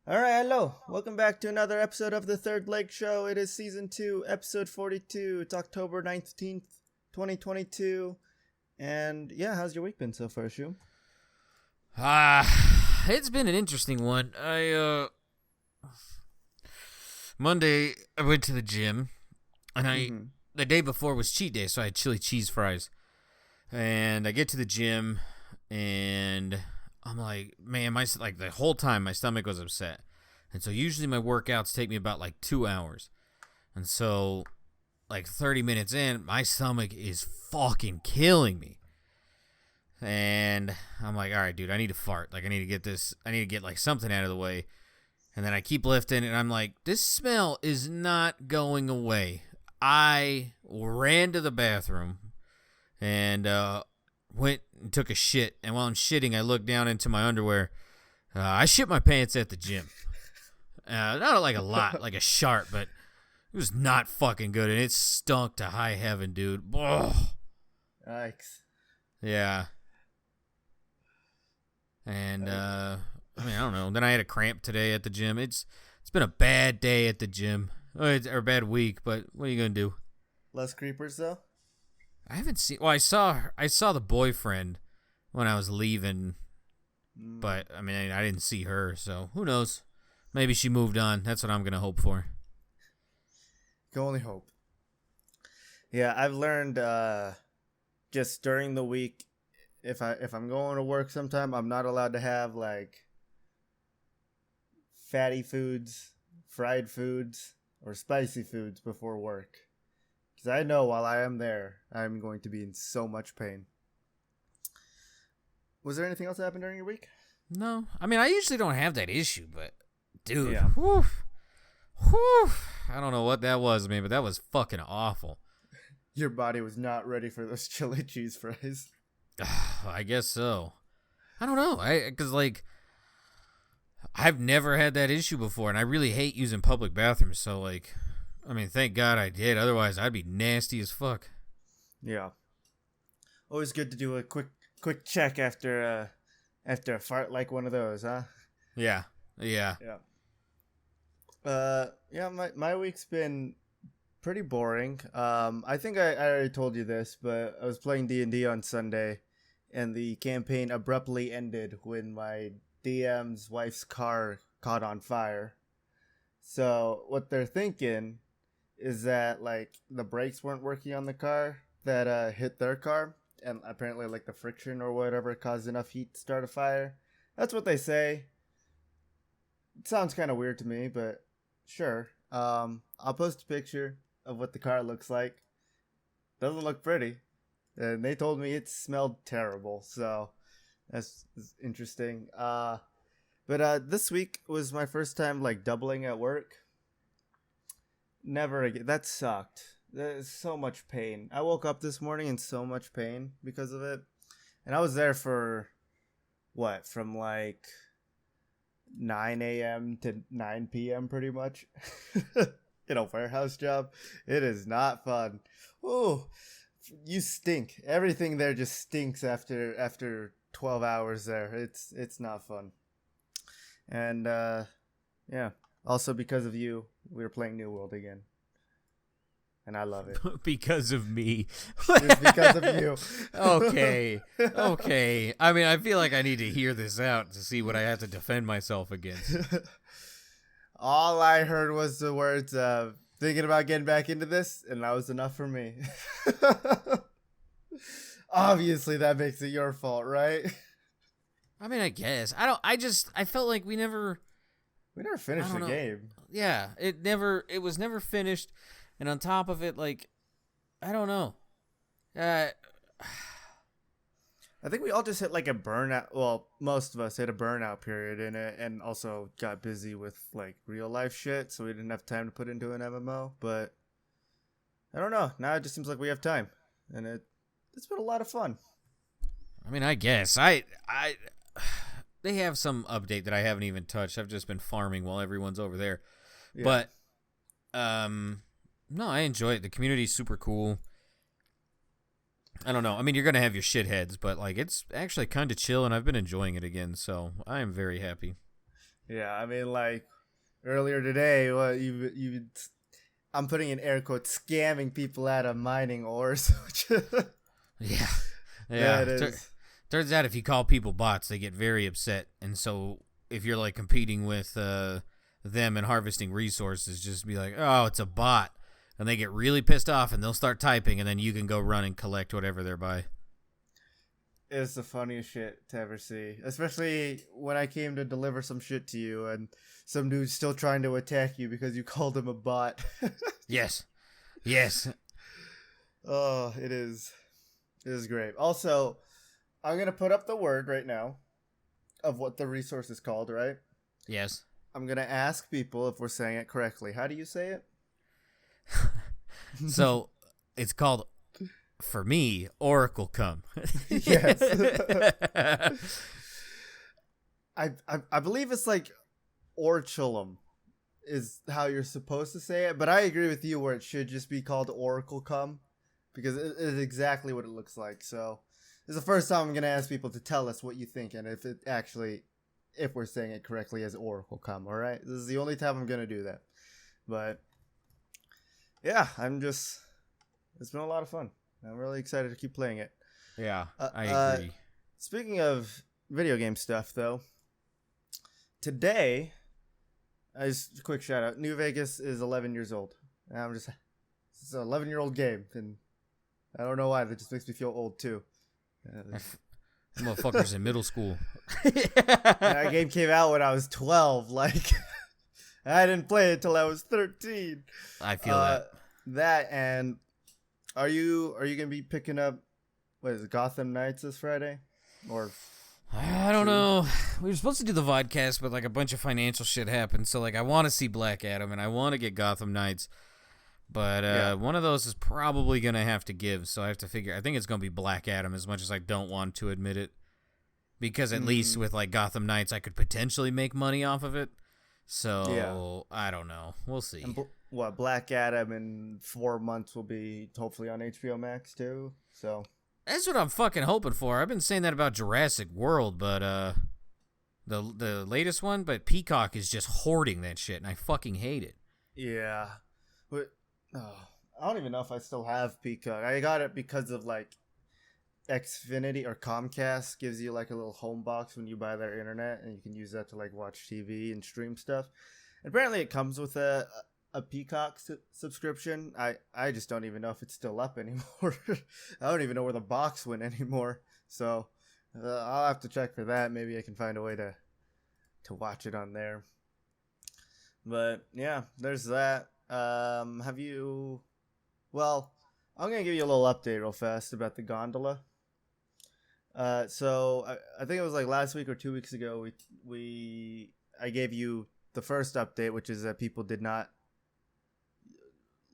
All right, hello. Welcome back to another episode of the Third Leg Show. It is season 2, episode 42. It's October 19th, 2022. And yeah, how's your week been so far, Shoo? It's been an interesting one. Monday, I went to the gym, and the day before was cheat day, so I had chili cheese fries. And I get to the gym, and I'm like, man, the whole time my stomach was upset. And so usually my workouts take me about 2 hours. And so 30 minutes in, my stomach is fucking killing me. And I'm like, all right, dude, I need to fart. I need to get something out of the way. And then I keep lifting, and I'm like, this smell is not going away. I ran to the bathroom and went and took a shit. And while I'm shitting, I look down into my underwear. I shit my pants at the gym. Not a lot, like a sharp, but it was not fucking good. And it stunk to high heaven, dude. Oh. Yikes. Yeah. And, I don't know. Then I had a cramp today at the gym. It's been a bad day at the gym. Or a bad week, but what are you going to do? Less creepers, though? I haven't seen... Well, I saw the boyfriend when I was leaving, but, I didn't see her, so who knows? Maybe she moved on. That's what I'm going to hope for. You can only hope. Yeah, I've learned just during the week, if I'm going to work sometime, I'm not allowed to have fatty foods, fried foods, or spicy foods before work. Because I know while I am there, I'm going to be in so much pain. Was there anything else that happened during your week? No. I usually don't have that issue, but, dude, yeah. Whew, I don't know what that was, man, but that was fucking awful. Your body was not ready for those chili cheese fries. I guess so. I don't know. Because I've never had that issue before, and I really hate using public bathrooms. So, thank God I did. Otherwise, I'd be nasty as fuck. Yeah. Always good to do a quick check after a fart like one of those, huh? Yeah. Yeah. My week's been pretty boring. I think I already told you this, but I was playing D&D on Sunday, and the campaign abruptly ended when my DM's wife's car caught on fire. So what they're thinking is that the brakes weren't working on the car that hit their car, and apparently the friction or whatever caused enough heat to start a fire. That's what they say. It sounds kind of weird to me, but sure. I'll post a picture of what the car looks like. Doesn't look pretty. And they told me it smelled terrible, so that's interesting. But this week was my first time doubling at work. Never again. That sucked. There's so much pain. I woke up this morning in so much pain because of it. And I was there for from 9 a.m. to 9 p.m. pretty much. In a warehouse job. It is not fun. Ooh, you stink. Everything there just stinks after 12 hours there. It's not fun. And yeah, also because of you, we were playing New World again. And I love it. Because of me. It's because of you. Okay. I feel like I need to hear this out to see what I have to defend myself against. All I heard was the words thinking about getting back into this, and that was enough for me. Obviously that makes it your fault, right? I guess. I felt like we never finished the game. Yeah, it was never finished. And on top of it, I don't know. I think we all just hit a burnout. Well, most of us hit a burnout period in it, and also got busy with real life shit, so we didn't have time to put into an MMO. But I don't know. Now it just seems like we have time, and it's been a lot of fun. I guess they have some update that I haven't even touched. I've just been farming while everyone's over there. Yeah. But no, I enjoy it. The community's super cool. I don't know. You're going to have your shitheads, but, it's actually kind of chill, and I've been enjoying it again, so I am very happy. Yeah, I mean, like earlier today, what you I'm putting in air quotes, scamming people out of mining ores. Yeah, That yeah. is, Turns out if you call people bots, they get very upset, and so if you're like competing with them and harvesting resources, just be like, oh, it's a bot, and they get really pissed off, and they'll start typing, and then you can go run and collect whatever they're by. is the funniest shit to ever see. Especially when I came to deliver some shit to you, and some dude's still trying to attack you because you called him a bot. Yes, yes, Oh, it is. It is great. Also, I'm gonna put up the word right now of what the resource is called. Right. yes. I'm gonna ask people if we're saying it correctly. How do you say it? So it's called, for me, Oracle-kum. Yes. I believe it's like Orichalcum is how you're supposed to say it, but I agree with you where it should just be called Oracle-kum because it is exactly what it looks like. So this is the first time I'm gonna ask people to tell us what you think and if we're saying it correctly as Oracle-kum. All right, this is the only time I'm gonna do that. But yeah, it's been a lot of fun. I'm really excited to keep playing it. Yeah, I agree. Speaking of video game stuff, though, today, just a quick shout out. New Vegas is 11 years old. And it's an 11-year-old game, and I don't know why. That just makes me feel old too. Motherfuckers in middle school. That game came out when I was 12. Like, I didn't play it until I was 13. I feel that. That and are you gonna be picking up what is it, Gotham Knights this Friday? Or I don't know. We were supposed to do the vodcast, but like a bunch of financial shit happened. So like I want to see Black Adam and I want to get Gotham Knights. But one of those is probably going to have to give. So I have to figure. I think it's going to be Black Adam as much as I don't want to admit it. Because at least with like Gotham Knights, I could potentially make money off of it. So I don't know. We'll see. And Black Adam in 4 months will be hopefully on HBO Max too. So that's what I'm fucking hoping for. I've been saying that about Jurassic World, but the latest one, but Peacock is just hoarding that shit, and I fucking hate it. yeah, but I don't even know if I still have Peacock. I got it because of like Xfinity or Comcast gives you like a little home box when you buy their internet, and you can use that to like watch TV and stream stuff. And apparently, it comes with a Peacock subscription. I just don't even know if it's still up anymore. I don't even know where the box went anymore. So I'll have to check for that. Maybe I can find a way to watch it on there. But yeah, there's that. Have you? Well, I'm gonna give you a little update real fast about the gondola. So I think it was like last week or 2 weeks ago. I gave you the first update, which is that people did not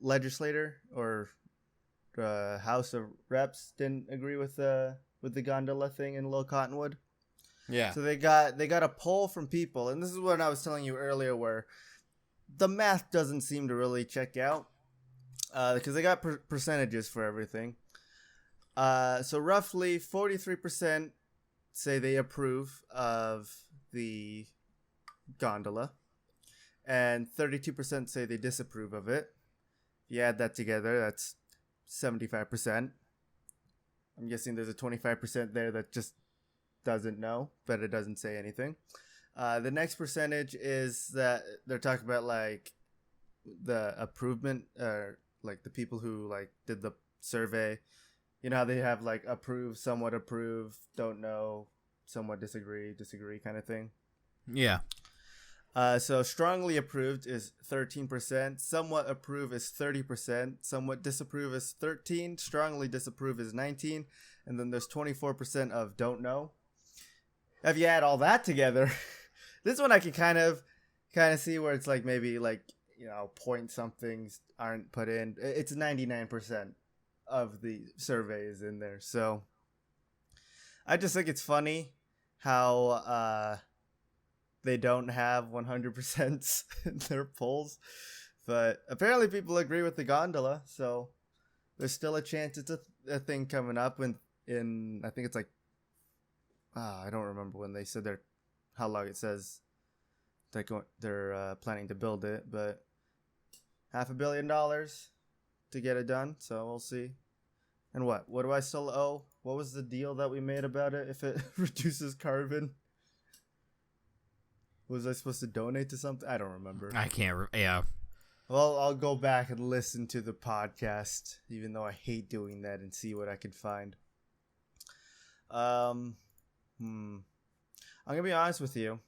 legislator or House of Reps didn't agree with the gondola thing in Little Cottonwood. Yeah. So they got a poll from people, and this is what I was telling you earlier, where the math doesn't seem to really check out because they got percentages for everything. So roughly 43% say they approve of the gondola, and 32% say they disapprove of it. If you add that together, that's 75%. I'm guessing there's a 25% there that just doesn't know, but it doesn't say anything. The next percentage is that they're talking about like the approvement, like the people who like did the survey. You know how they have like approve, somewhat approve, don't know, somewhat disagree kind of thing. Yeah. So strongly approved is 13%, somewhat approve is 30%, somewhat disapprove is 13%, strongly disapprove is 19%, and then there's 24% of don't know. If you add all that together, this one I can kind of see where it's like maybe like, you know, point somethings aren't put in. It's 99% of the survey is in there. So I just think it's funny how they don't have 100% in their polls, but apparently people agree with the gondola, so there's still a chance it's a thing coming up in I think it's like I don't remember when they said how long it says they're planning to build it, but $500 million to get it done. So we'll see. And what do I still owe? What was the deal that we made about it? If it reduces carbon, was I supposed to donate to something? I don't remember. I can't. Yeah. Well, I'll go back and listen to the podcast, even though I hate doing that, and see what I can find. I'm gonna be honest with you.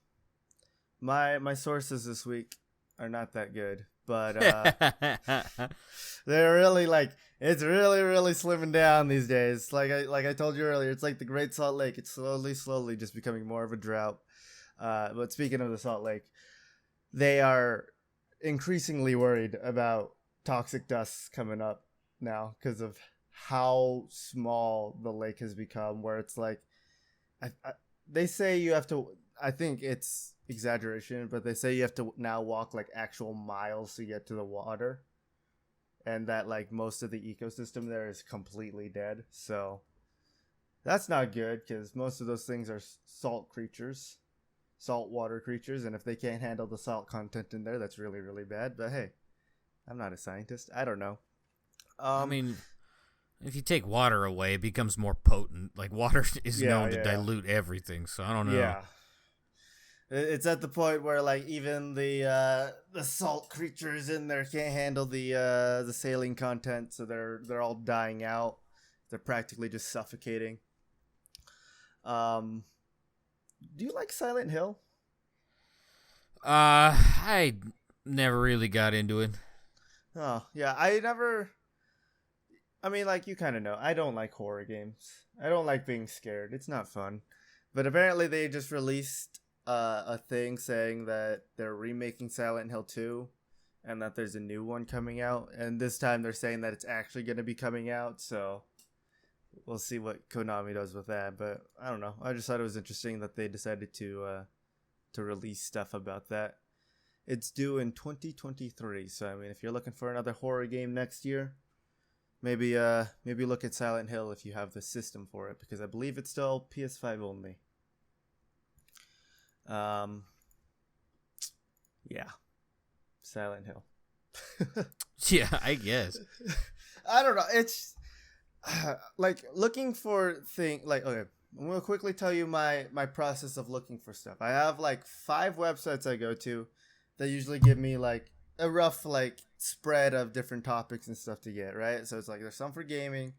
My sources this week are not that good, but they're really it's really slimming down these days. Like I told you earlier, it's like the Great Salt Lake. It's slowly just becoming more of a drought. But speaking of the Salt Lake, they are increasingly worried about toxic dust coming up now because of how small the lake has become, where it's like they say you have to, I think it's exaggeration, but they say you have to now walk like actual miles to get to the water, and that like most of the ecosystem there is completely dead. So that's not good, because most of those things are saltwater creatures, and if they can't handle the salt content in there, that's really bad. But hey, I'm not a scientist. I don't know. I mean, if you take water away, it becomes more potent. Like, water is known to dilute everything, so I don't know. Yeah. It's at the point where like even the salt creatures in there can't handle the saline content, so they're all dying out. They're practically just suffocating. Do you like Silent Hill? I never really got into it. Oh, yeah, I mean, like, you kind of know, I don't like horror games. I don't like being scared. It's not fun. But apparently they just released a thing saying that they're remaking Silent Hill 2 and that there's a new one coming out. And this time they're saying that it's actually going to be coming out, so we'll see what Konami does with that. But I don't know. I just thought it was interesting that they decided to release stuff about that. It's due in 2023, so I mean, if you're looking for another horror game next year, maybe look at Silent Hill if you have the system for it, because I believe it's still PS5 only. Yeah, Silent Hill. Yeah, I guess. I don't know. It's like looking for okay, I'm gonna quickly tell you my process of looking for stuff. I have like 5 websites I go to that usually give me like a rough like spread of different topics and stuff to get, right? So it's like there's some for gaming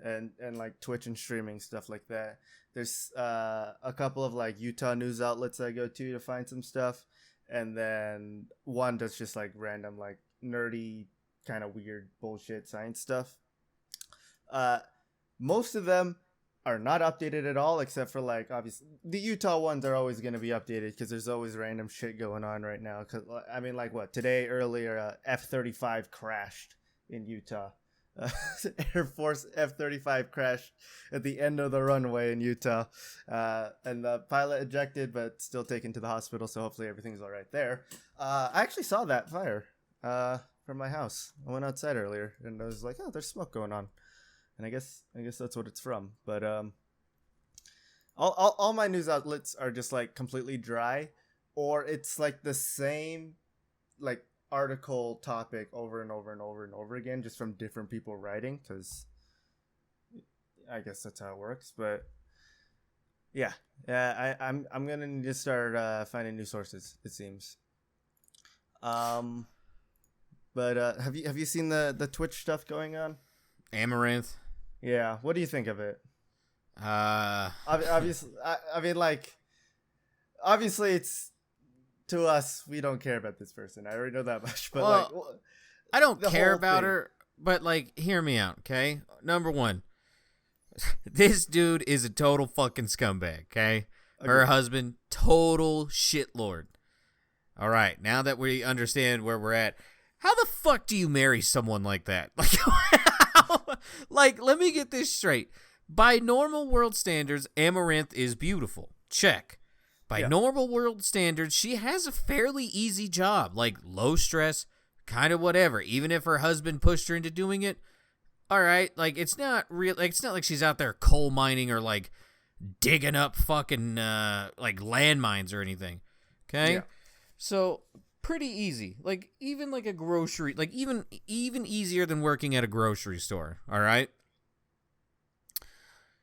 and like Twitch and streaming, stuff like that. There's a couple of like Utah news outlets I go to find some stuff, and then one that's just like random like nerdy kind of weird bullshit science stuff. Most of them are not updated at all, except for like obviously the Utah ones are always going to be updated because there's always random shit going on right now. Because I mean, like what earlier F-35 crashed in Utah. Air Force F-35 crashed at the end of the runway in Utah, and the pilot ejected but still taken to the hospital, so hopefully everything's all right there. I actually saw that fire from my house. I went outside earlier and I was like, oh, there's smoke going on. And I guess that's what it's from. But all my news outlets are just like completely dry, or it's like the same like article topic over and over and over and over again, just from different people writing, because I guess that's how it works. But yeah, I'm gonna need to start finding new sources, it seems. But have you seen the Twitch stuff going on? Amaranth. Yeah, what do you think of it? Obviously, I mean, like, obviously, it's to us. We don't care about this person. I already know that much. But well, like, I don't care about her. But like, hear me out, okay? Number one, this dude is a total fucking scumbag. Okay, her husband, total shitlord. All right, now that we understand where we're at, how the fuck do you marry someone like that? Like, let me get this straight. By normal world standards, Amaranth is beautiful. Check. By normal world standards, she has a fairly easy job, like low stress, kind of whatever. Even if her husband pushed her into doing it, all right. Like, it's not real. Like, it's not like she's out there coal mining or like digging up fucking like landmines or anything. Okay. Yeah. So pretty easy. Like even like a grocery, like even easier than working at a grocery store. All right.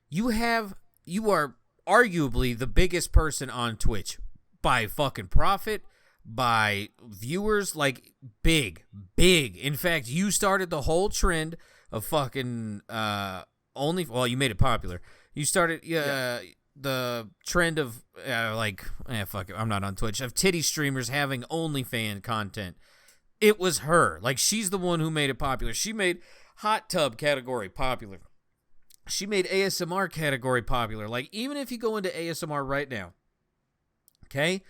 You are arguably the biggest person on Twitch by fucking profit, by viewers, like big. In fact, you started the whole trend of fucking you made it popular. You started the trend of fuck it, I'm not on Twitch, of titty streamers having OnlyFans content. It was her. Like, she's the one who made it popular. She made hot tub category popular. She made ASMR category popular. Like, even if you go into ASMR right now, okay?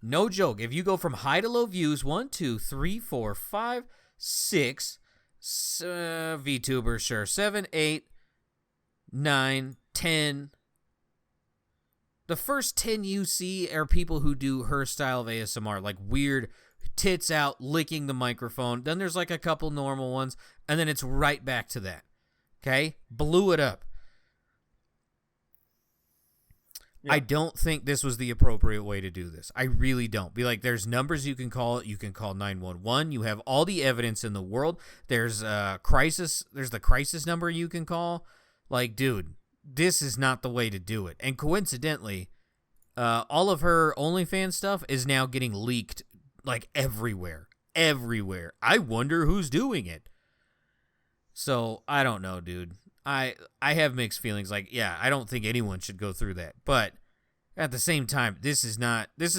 No joke. If you go from high to low views, 1, 2, 3, 4, 5, 6, VTubers, sure, 7, 8, 9, 10. The first 10 you see are people who do her style of ASMR, like weird tits out, licking the microphone. Then there's like a couple normal ones, and then it's right back to that. Okay? Blew it up. Yeah. I don't think this was the appropriate way to do this. I really don't. Be like, there's numbers you can call. You can call 911. You have all the evidence in the world. There's crisis. There's the crisis number you can call. Like, dude, this is not the way to do it. And coincidentally, all of her OnlyFans stuff is now getting leaked like everywhere. I wonder who's doing it. So I don't know, dude. I have mixed feelings. Like, yeah, I don't think anyone should go through that. But at the same time, this is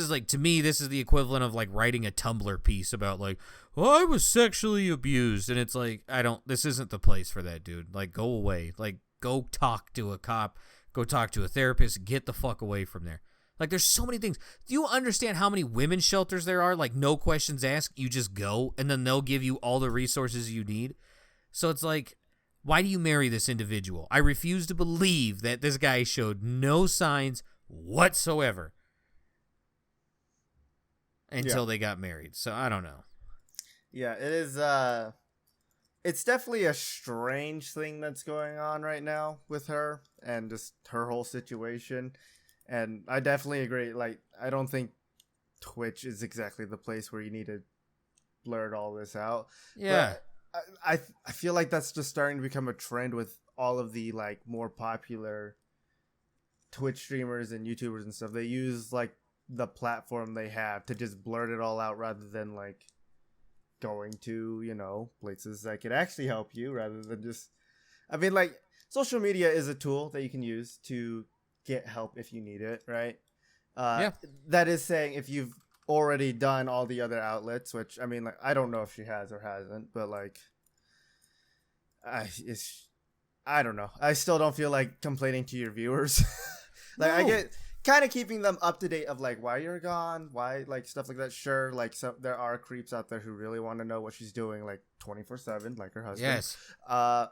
like, to me, this is the equivalent of like writing a Tumblr piece about like, well, I was sexually abused. And it's like, this isn't the place for that, dude. Like, go away. Like, go talk to a cop. Go talk to a therapist. Get the fuck away from there. Like, there's so many things. Do you understand how many women's shelters there are? Like, no questions asked. You just go, and then they'll give you all the resources you need. So it's like, why do you marry this individual? I refuse to believe that this guy showed no signs whatsoever until they got married. So I don't know. Yeah, it is. It's definitely a strange thing that's going on right now with her and just her whole situation. And I definitely agree. Like, I don't think Twitch is exactly the place where you need to blurt all this out. Yeah. But I feel like that's just starting to become a trend with all of the like more popular Twitch streamers and YouTubers and stuff. They use like the platform they have to just blurt it all out rather than like going to, you know, places that could actually help you rather than just, I mean, like, social media is a tool that you can use to get help if you need it, right? That is saying if you've already done all the other outlets, which, I mean, like, I don't know if she has or hasn't, but like, I don't know. I still don't feel like complaining to your viewers. Like, no. I get kind of keeping them up to date of like why you're gone, why, like, stuff like that. Sure, like, so there are creeps out there who really want to know what she's doing, like 24/7, like her husband. Yes. But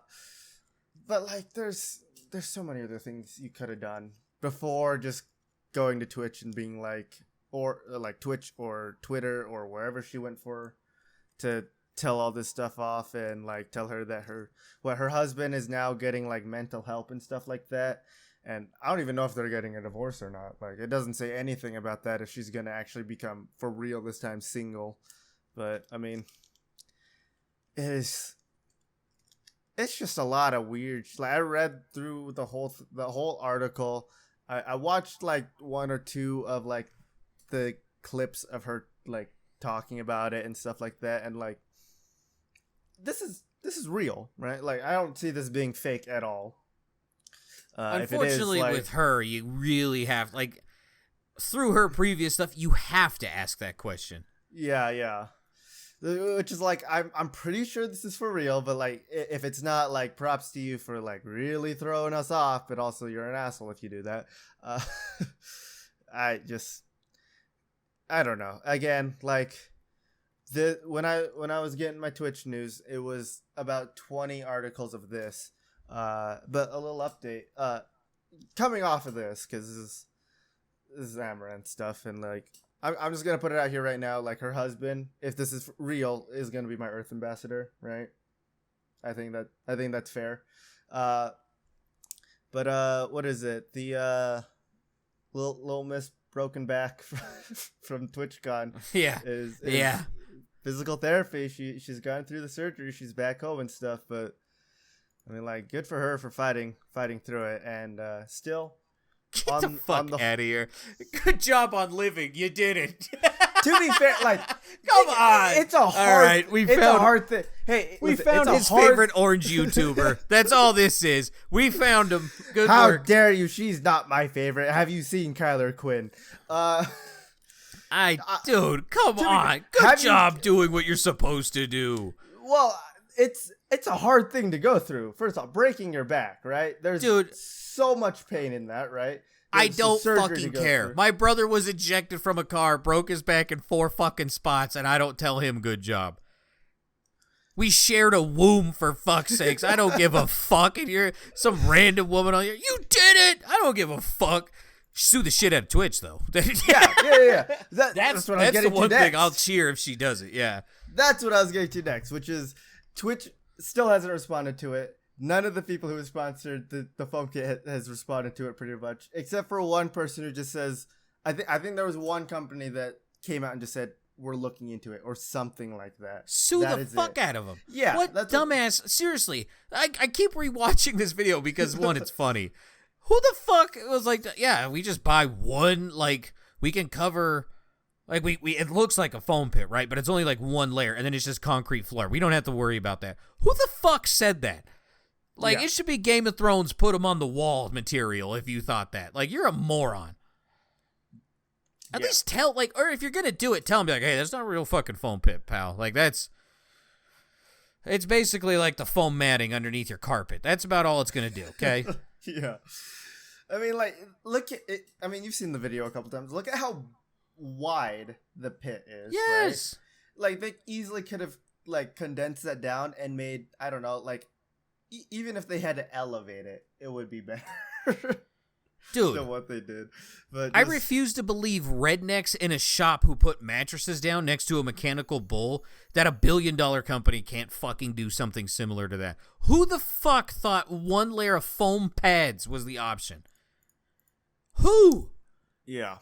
like, there's so many other things you could have done before just going to Twitch and being like, or like Twitch or Twitter or wherever she went for, to tell all this stuff off and like tell her that her husband is now getting like mental help and stuff like that. And I don't even know if they're getting a divorce or not. Like, it doesn't say anything about that, if she's gonna actually become for real this time single. But I mean, it's just a lot of weird. Like, I read through the whole article. I watched like one or two of like the clips of her like talking about it and stuff like that, and like, this is real, right? Like, I don't see this being fake at all. Unfortunately, with her, you really have, like, through her previous stuff, you have to ask that question. Yeah. Which is like, I'm pretty sure this is for real, but like, if it's not, like, props to you for like really throwing us off, but also you're an asshole if you do that. I don't know. Again, like, when I was getting my Twitch news, it was about 20 articles of this. But a little update. Coming off of this, because this is Amaranth stuff, and like, I'm just gonna put it out here right now. Like, her husband, if this is real, is gonna be my Earth ambassador, right? I think that's fair. But what is it? The Little Miss broken back from TwitchCon. Yeah. Is yeah. Physical therapy. She's gone through the surgery. She's back home and stuff. But I mean, like, good for her for fighting through it, and still. Get the fuck out of here! Good job on living. You did it. To be fair, like, come on, it's a hard. All right, it's a hard thing. Hey, we found his favorite orange YouTuber. That's all this is. We found him. Good work. How dare you? She's not my favorite. Have you seen Kyler Quinn? Dude, come on. Good job doing what you're supposed to do. Well, it's a hard thing to go through. First off, breaking your back, right? There's so much pain in that, right? I don't fucking care. My brother was ejected from a car, broke his back in 4 fucking spots, and I don't tell him good job. We shared a womb, for fuck's sakes. I don't give a fuck. And you're some random woman on here. You did it. I don't give a fuck. Sue the shit out of Twitch, though. yeah. That's what I'm getting to next. That's the one thing I'll cheer if she does it, yeah. That's what I was getting to next, which is Twitch still hasn't responded to it. None of the people who have sponsored the foam kit has responded to it pretty much, except for one person who just says, I think there was one company that came out and just said, we're looking into it, or something like that. Sue the fuck out of them. Yeah. What dumbass? Seriously, I keep rewatching this video because, one, it's funny. Who the fuck was like, yeah, we just buy one, like, we can cover, like, we it looks like a foam pit, right? But it's only like one layer, and then it's just concrete floor. We don't have to worry about that. Who the fuck said that? Like, It should be Game of Thrones put them on the wall material if you thought that. Like, you're a moron. At least tell, like, or if you're going to do it, tell them, like, hey, that's not a real fucking foam pit, pal. Like, it's basically like the foam matting underneath your carpet. That's about all it's going to do, okay? Yeah. I mean, like, look at it. I mean, you've seen the video a couple times. Look at how wide the pit is. Yes. Right? Like, they easily could have, like, condensed that down and made, I don't know, like, even if they had to elevate it, it would be better. Dude, than what they did. But I refuse to believe rednecks in a shop who put mattresses down next to a mechanical bull that $1 billion company can't fucking do something similar to that. Who the fuck thought one layer of foam pads was the option? Who? Yeah.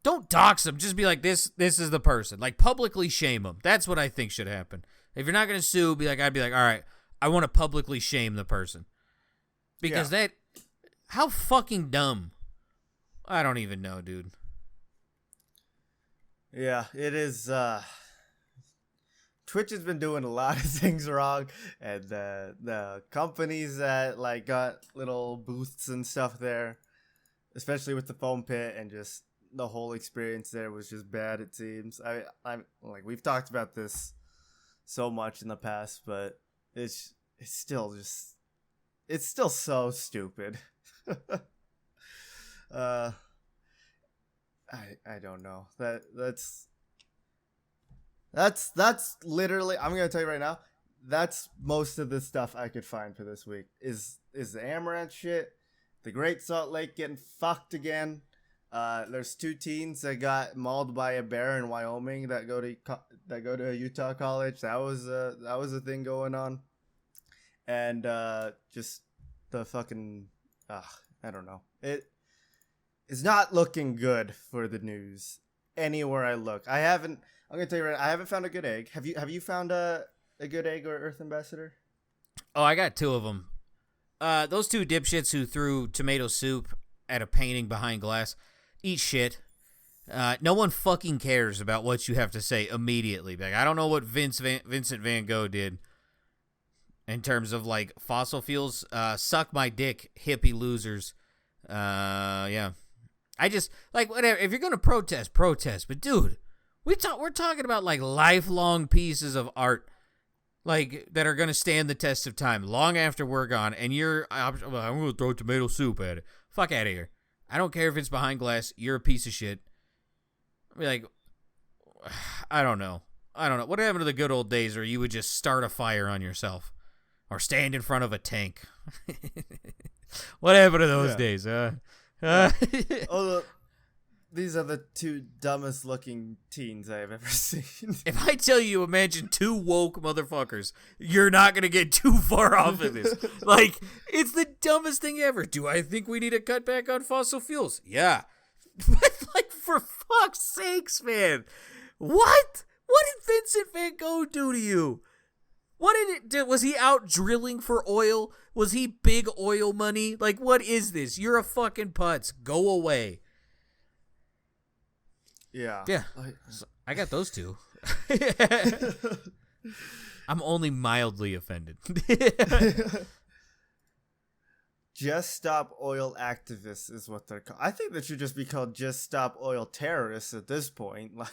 Don't dox them. Just be like, this is the person. Like, publicly shame them. That's what I think should happen. If you're not going to sue, I'd be like, all right, I want to publicly shame the person. Because how fucking dumb. I don't even know, dude. Yeah, it is. Twitch has been doing a lot of things wrong, and the companies that, like, got little booths and stuff there, especially with the foam pit, and just the whole experience there was just bad, it seems. I'm like, we've talked about this so much in the past, but it's still so stupid. I don't know. That's literally, I'm gonna tell you right now, that's most of the stuff I could find for this week is the Amaranth shit, the Great Salt Lake getting fucked again. There's 2 teens that got mauled by a bear in Wyoming that go to a Utah college. That was a thing going on. And just the fucking I don't know. It is not looking good for the news anywhere I look. I'm gonna tell you right now, I haven't found a good egg. Have you found a good egg or Earth Ambassador? Oh, I got 2 of them. Those 2 dipshits who threw tomato soup at a painting behind glass, eat shit. No one fucking cares about what you have to say immediately. Like, I don't know what Vincent Van Gogh did in terms of, like, fossil fuels. Suck my dick, hippie losers. Yeah. I just, like, whatever. If you're gonna protest. But, dude, we're talking about, like, lifelong pieces of art, like, that are gonna stand the test of time long after we're gone. And I'm gonna throw tomato soup at it. Fuck out of here. I don't care if it's behind glass. You're a piece of shit. I mean, like, I don't know. What happened to the good old days where you would just start a fire on yourself or stand in front of a tank? What happened to those days? These are the 2 dumbest looking teens I have ever seen. If I tell you, imagine 2 woke motherfuckers, you're not going to get too far off of this. Like, it's the dumbest thing ever. Do I think we need to cut back on fossil fuels? Yeah. But, like, for fuck's sakes, man. What? What did Vincent Van Gogh do to you? What did it do? Was he out drilling for oil? Was he big oil money? Like, what is this? You're a fucking putz. Go away. Yeah. Yeah. So I got those two. I'm only mildly offended. Just Stop Oil activists is what they're called. I think they should just be called Just Stop Oil terrorists at this point. Like,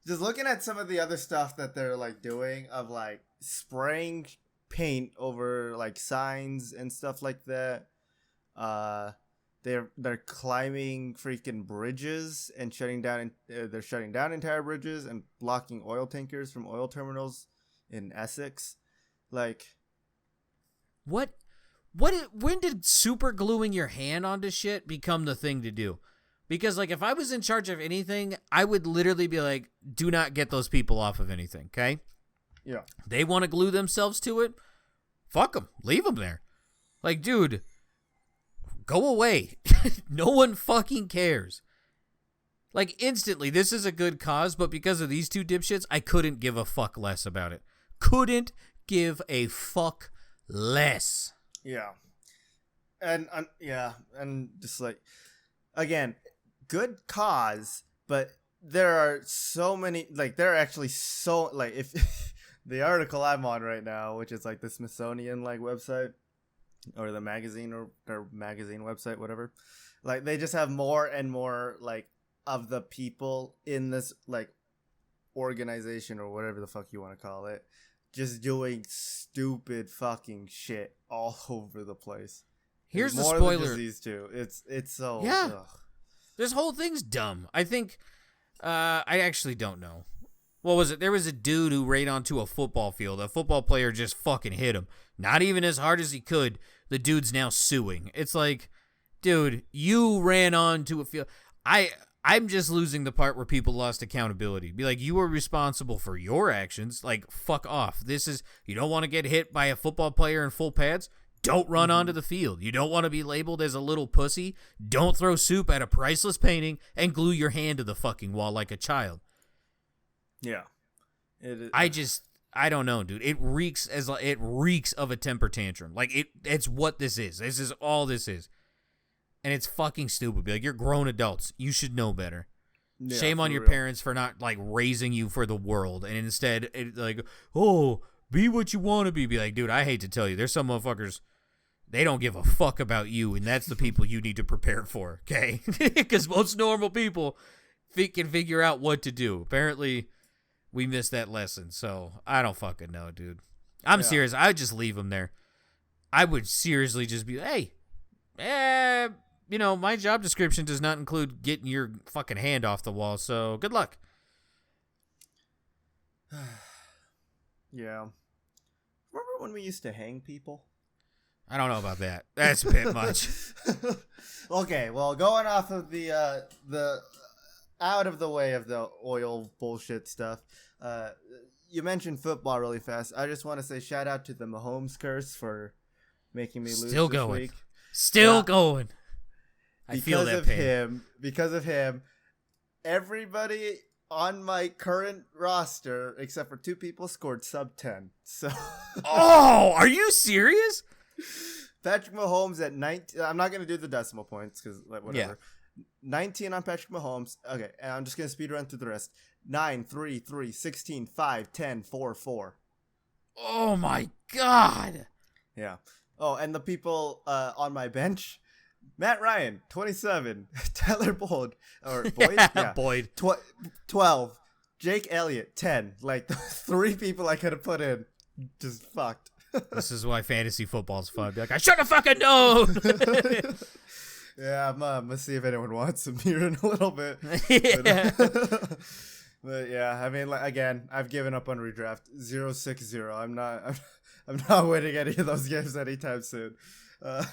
just looking at some of the other stuff that they're like doing of like spraying paint over like signs and stuff like that. They're climbing freaking bridges and shutting down. They're shutting down entire bridges and blocking oil tankers from oil terminals in Essex. Like, what? When did super gluing your hand onto shit become the thing to do? Because, like, if I was in charge of anything, I would literally be like, do not get those people off of anything, okay? Yeah. They want to glue themselves to it? Fuck them. Leave them there. Like, dude, go away. No one fucking cares. Like, instantly, this is a good cause, but because of these two dipshits, I couldn't give a fuck less about it. Couldn't give a fuck less. Yeah. And just like, again, good cause, but there are so many, like, there are actually so, like, if the article I'm on right now, which is like the Smithsonian like website or the magazine or magazine website, whatever, like, they just have more and more like of the people in this like organization or whatever the fuck you want to call it, just doing stupid fucking shit all over the place. Here's the more spoiler. Than just these two. It's so yeah. Ugh. This whole thing's dumb. I think I actually don't know. What was it? There was a dude who ran onto a football field. A football player just fucking hit him. Not even as hard as he could. The dude's now suing. It's like, dude, you ran onto a field. I'm just losing the part where people lost accountability. Be like, you were responsible for your actions. Like, fuck off. You don't want to get hit by a football player in full pads? Don't run onto the field. You don't want to be labeled as a little pussy? Don't throw soup at a priceless painting and glue your hand to the fucking wall like a child. Yeah. I don't know, dude. It reeks of a temper tantrum. Like, it's what this is. This is all this is. And it's fucking stupid. Be like, you're grown adults. You should know better. Yeah, shame on your parents for not, like, raising you for the world. And instead, like, oh, be what you want to be. Be like, dude, I hate to tell you. There's some motherfuckers, they don't give a fuck about you. And that's the people you need to prepare for, okay? Because most normal people can figure out what to do. Apparently, we missed that lesson. So, I don't fucking know, dude. I'm serious. I would just leave them there. I would seriously just be, hey, my job description does not include getting your fucking hand off the wall, so good luck. Yeah. Remember when we used to hang people? I don't know about that. That's a bit much. Okay, well, going off of the out of the way of the oil bullshit stuff, you mentioned football really fast. I just want to say shout out to the Mahomes curse for making me lose Still this going. week. Still going. I feel that pain. Because of him, everybody on my current roster, except for two people, scored sub 10. So, oh, are you serious? Patrick Mahomes at 19. I'm not gonna do the decimal points because like whatever. Yeah. 19 on Patrick Mahomes. Okay, and I'm just gonna speed run through the rest. 9, 3, 3, 16, 5, 10, 4, 4. Oh my god. Yeah. Oh, and the people on my bench. Matt Ryan, 27. Tyler Boyd. Yeah. Boyd. 12. Jake Elliott, 10. Like, the three people I could have put in just fucked. This is why fantasy football's fun. Be like, I should have fucking known. Yeah, I'm gonna see if anyone wants some here in a little bit. Yeah. But yeah, I mean, like, again, I've given up on redraft. 0-6-0. I'm not winning any of those games anytime soon. All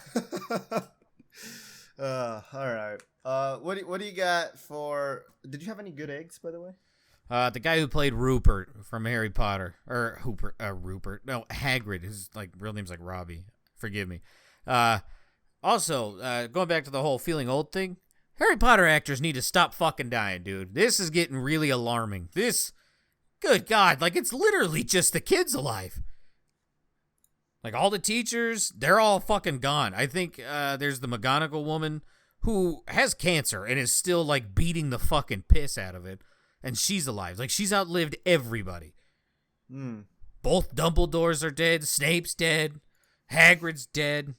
right. What do you got for? Did you have any good eggs, by the way? The guy who played Rupert from Harry Potter, or Rupert. No, Hagrid. His real name's like Robbie. Forgive me. Also, going back to the whole feeling old thing. Harry Potter actors need to stop fucking dying, dude. This is getting really alarming. Good God, like it's literally just the kids alive. Like all the teachers, they're all fucking gone. I think there's the McGonagall woman who has cancer and is still like beating the fucking piss out of it. And she's alive. Like she's outlived everybody. Both Dumbledores are dead. Snape's dead. Hagrid's dead.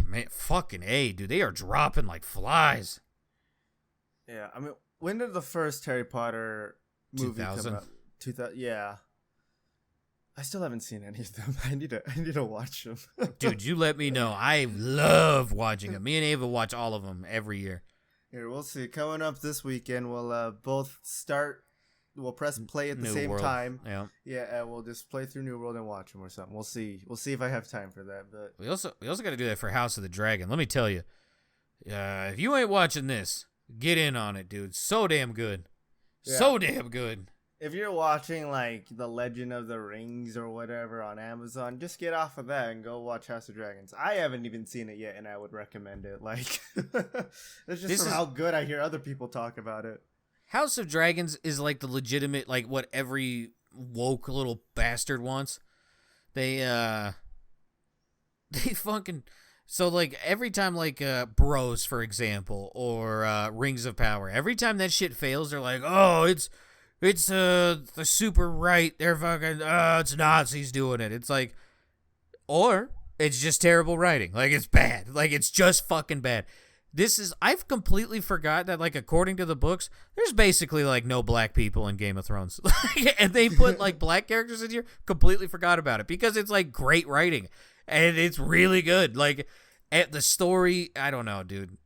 Man, fucking A, dude. They are dropping like flies. Yeah, I mean, when did the first Harry Potter movie 2000. come out? 2000. Yeah. I still haven't seen any of them. I need to watch them. Dude, you let me know. I love watching them. Me and Ava watch all of them every year. Here, we'll see. Coming up this weekend, we'll both start. We'll press play at the same time. Yeah. Yeah, and we'll just play through New World and watch them or something. We'll see. We'll see if I have time for that. But We also got to do that for House of the Dragon. Let me tell you. If you ain't watching this, get in on it, dude. So damn good. Yeah. So damn good. if you're watching like The Legend of the Rings or whatever on Amazon, just get off of that and go watch House of Dragons. I haven't even seen it yet, and I would recommend it. Like, it's just how good I hear other people talk about it. House of Dragons is like the legitimate, like what every woke little bastard wants. They fucking, so like every time like Bros, for example, or Rings of Power, every time that shit fails, they're like, oh, it's the super right. They're fucking, it's Nazis doing it. It's like, or it's just terrible writing. Like it's bad. Like it's just fucking bad. I've completely forgot that, like, according to the books, there's basically, like, no black people in Game of Thrones. And they put, like, black characters in here, completely forgot about it, because it's, like, great writing. And it's really good. Like, the story, I don't know, dude.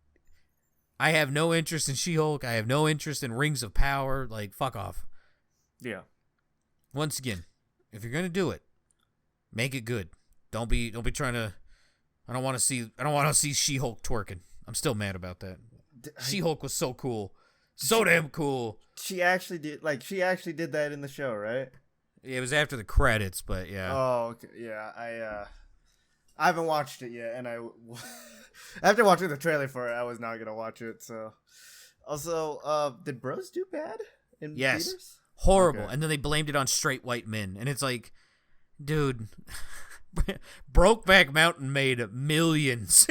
I have no interest in She-Hulk. I have no interest in Rings of Power. Like, fuck off. Yeah. Once again, if you're going to do it, make it good. Don't be trying to, I don't want to see She-Hulk twerking. I'm still mad about that. She-Hulk was so cool. So damn cool. She actually did that in the show, right? Yeah, it was after the credits, but yeah. Oh, okay. Yeah. I haven't watched it yet, and after watching the trailer for it, I was not going to watch it, so. Also, did Bros do bad in theaters? Horrible. Okay. And then they blamed it on straight white men, and it's like, dude, Brokeback Mountain made millions.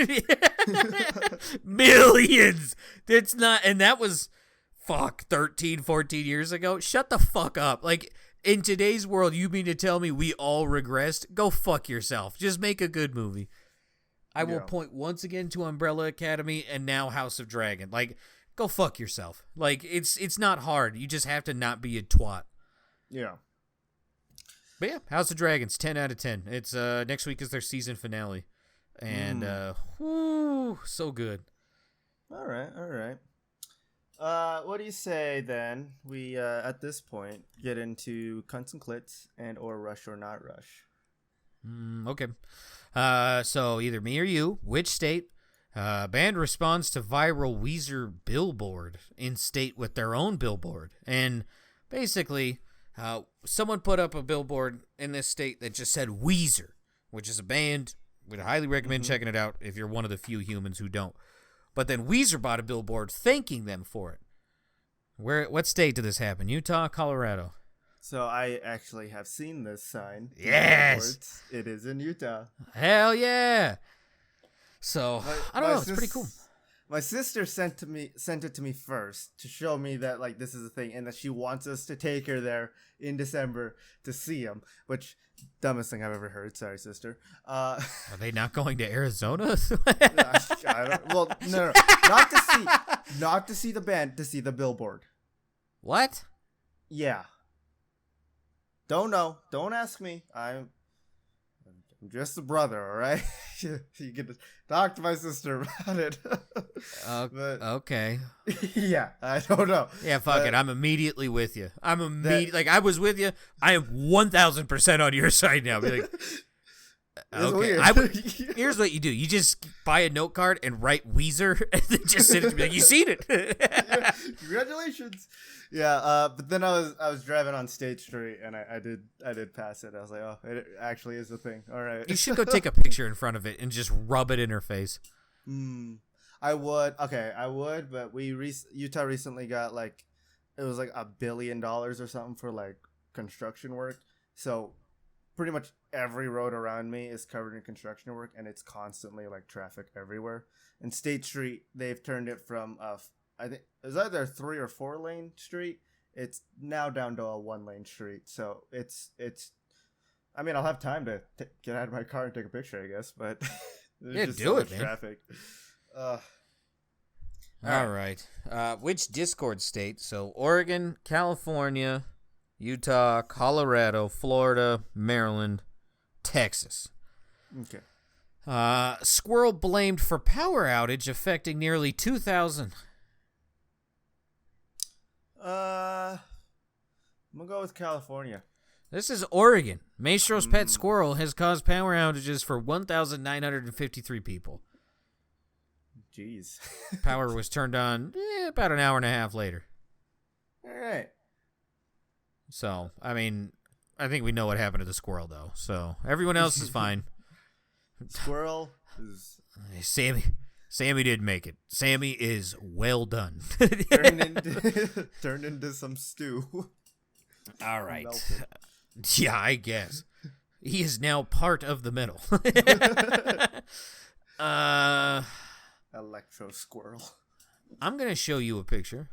Millions. That's not, and that was 13, 14 years ago. Shut the fuck up. Like, in today's world, you mean to tell me we all regressed? Go fuck yourself. Just make a good movie. I will point once again to Umbrella Academy and now House of Dragon. Like, go fuck yourself. Like, it's not hard. You just have to not be a twat. Yeah. But yeah, House of Dragons, 10 out of 10. It's next week is their season finale. And so good. All right. What do you say then? We at this point get into cunts and clits and or rush or not rush. Okay. So either me or you, which state band responds to viral Weezer billboard in state with their own billboard? And basically, someone put up a billboard in this state that just said Weezer, which is a band. Would highly recommend checking it out if you're one of the few humans who don't. But then Weezer bought a billboard thanking them for it. What state did this happen? Utah, Colorado? So I actually have seen this sign. Yes! It is in Utah. Hell yeah! So, I don't know. It's pretty cool. My sister sent it to me first to show me that like this is a thing and that she wants us to take her there in December to see him, which dumbest thing I've ever heard. Sorry, sister. Are they not going to Arizona? No, not to see the band, to see the billboard. What? Yeah. Don't know. Don't ask me. I'm just a brother, all right? You can talk to my sister about it. Okay. Yeah, I don't know. Yeah, fuck it. I'm immediately with you. Like, I was with you. I am 1,000% on your side now. Be like, okay. Here's what you do. You just buy a note card and write Weezer and then just send it to me like, you seen it. Yeah, congratulations. Yeah, but then I was driving on State Street and I did pass it. I was like, oh, it actually is a thing. All right. You should go take a picture in front of it and just rub it in her face. I would. Okay, I would, but Utah recently got like, it was like $1 billion or something for like construction work. So pretty much every road around me is covered in construction work, and it's constantly like traffic everywhere. And State Street, they've turned it from I think it was either a 3 or 4 lane street. It's now down to a 1 lane street. So it's. I mean, I'll have time to get out of my car and take a picture, I guess, but there's just so much traffic. All right. Which Discord state? So Oregon, California, Utah, Colorado, Florida, Maryland, Texas. Okay. Squirrel blamed for power outage affecting nearly 2,000. I'm gonna go with California. This is Oregon. Maestro's pet squirrel has caused power outages for 1,953 people. Jeez. Power was turned on about an hour and a half later. All right. So, I mean, I think we know what happened to the squirrel, though. So, everyone else is fine. Squirrel is... Sammy did make it. Sammy is well done. Turned into some stew. All right. Yeah, I guess. He is now part of the middle. Electro squirrel. I'm going to show you a picture.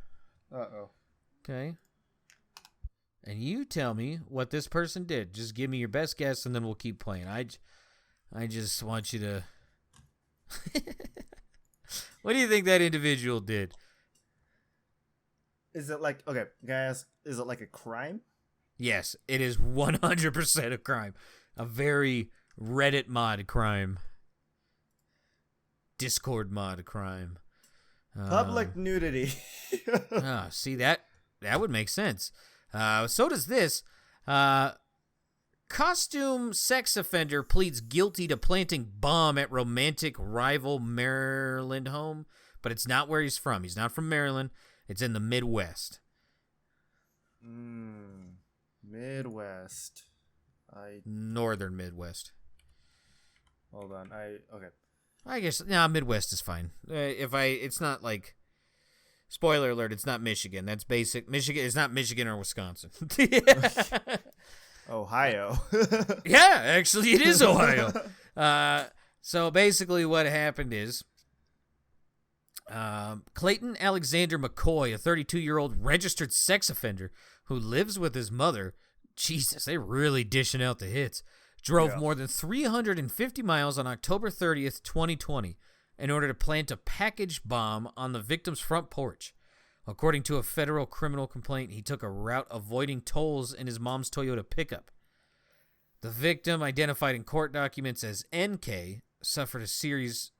Uh-oh. Okay. And you tell me what this person did. Just give me your best guess, and then we'll keep playing. I just want you to... What do you think that individual did? Is it like... Okay, guys, is it like a crime? Yes, it is 100% a crime. A very Reddit mod crime. Discord mod crime. Public nudity. See, that would make sense. So does this. Costume sex offender pleads guilty to planting bomb at romantic rival Maryland home, but it's not where he's from. He's not from Maryland. It's in the Midwest. Midwest. Northern Midwest. Hold on. Okay. I guess Midwest is fine. It's not like, spoiler alert, it's not Michigan. That's basic. Michigan. It's not Michigan or Wisconsin. Ohio. Yeah, actually, it is Ohio. So basically, what happened is, Clayton Alexander McCoy, a 32-year-old registered sex offender who lives with his mother. Jesus, they really dishing out the hits. Drove more than 350 miles on October 30th, 2020, in order to plant a package bomb on the victim's front porch. According to a federal criminal complaint, he took a route avoiding tolls in his mom's Toyota pickup. The victim, identified in court documents as NK, suffered a serious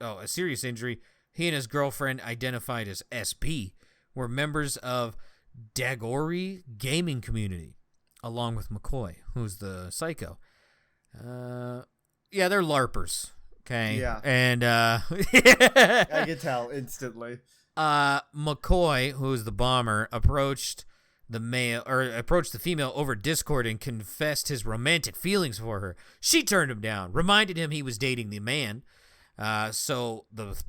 injury. He and his girlfriend, identified as SB, were members of Dagori gaming community, along with McCoy, who's the psycho. Yeah, they're L.A.R.P.ers. Okay. Yeah. And I can tell instantly. McCoy, who's the bomber, approached the female over Discord and confessed his romantic feelings for her. She turned him down, reminded him he was dating the man. So the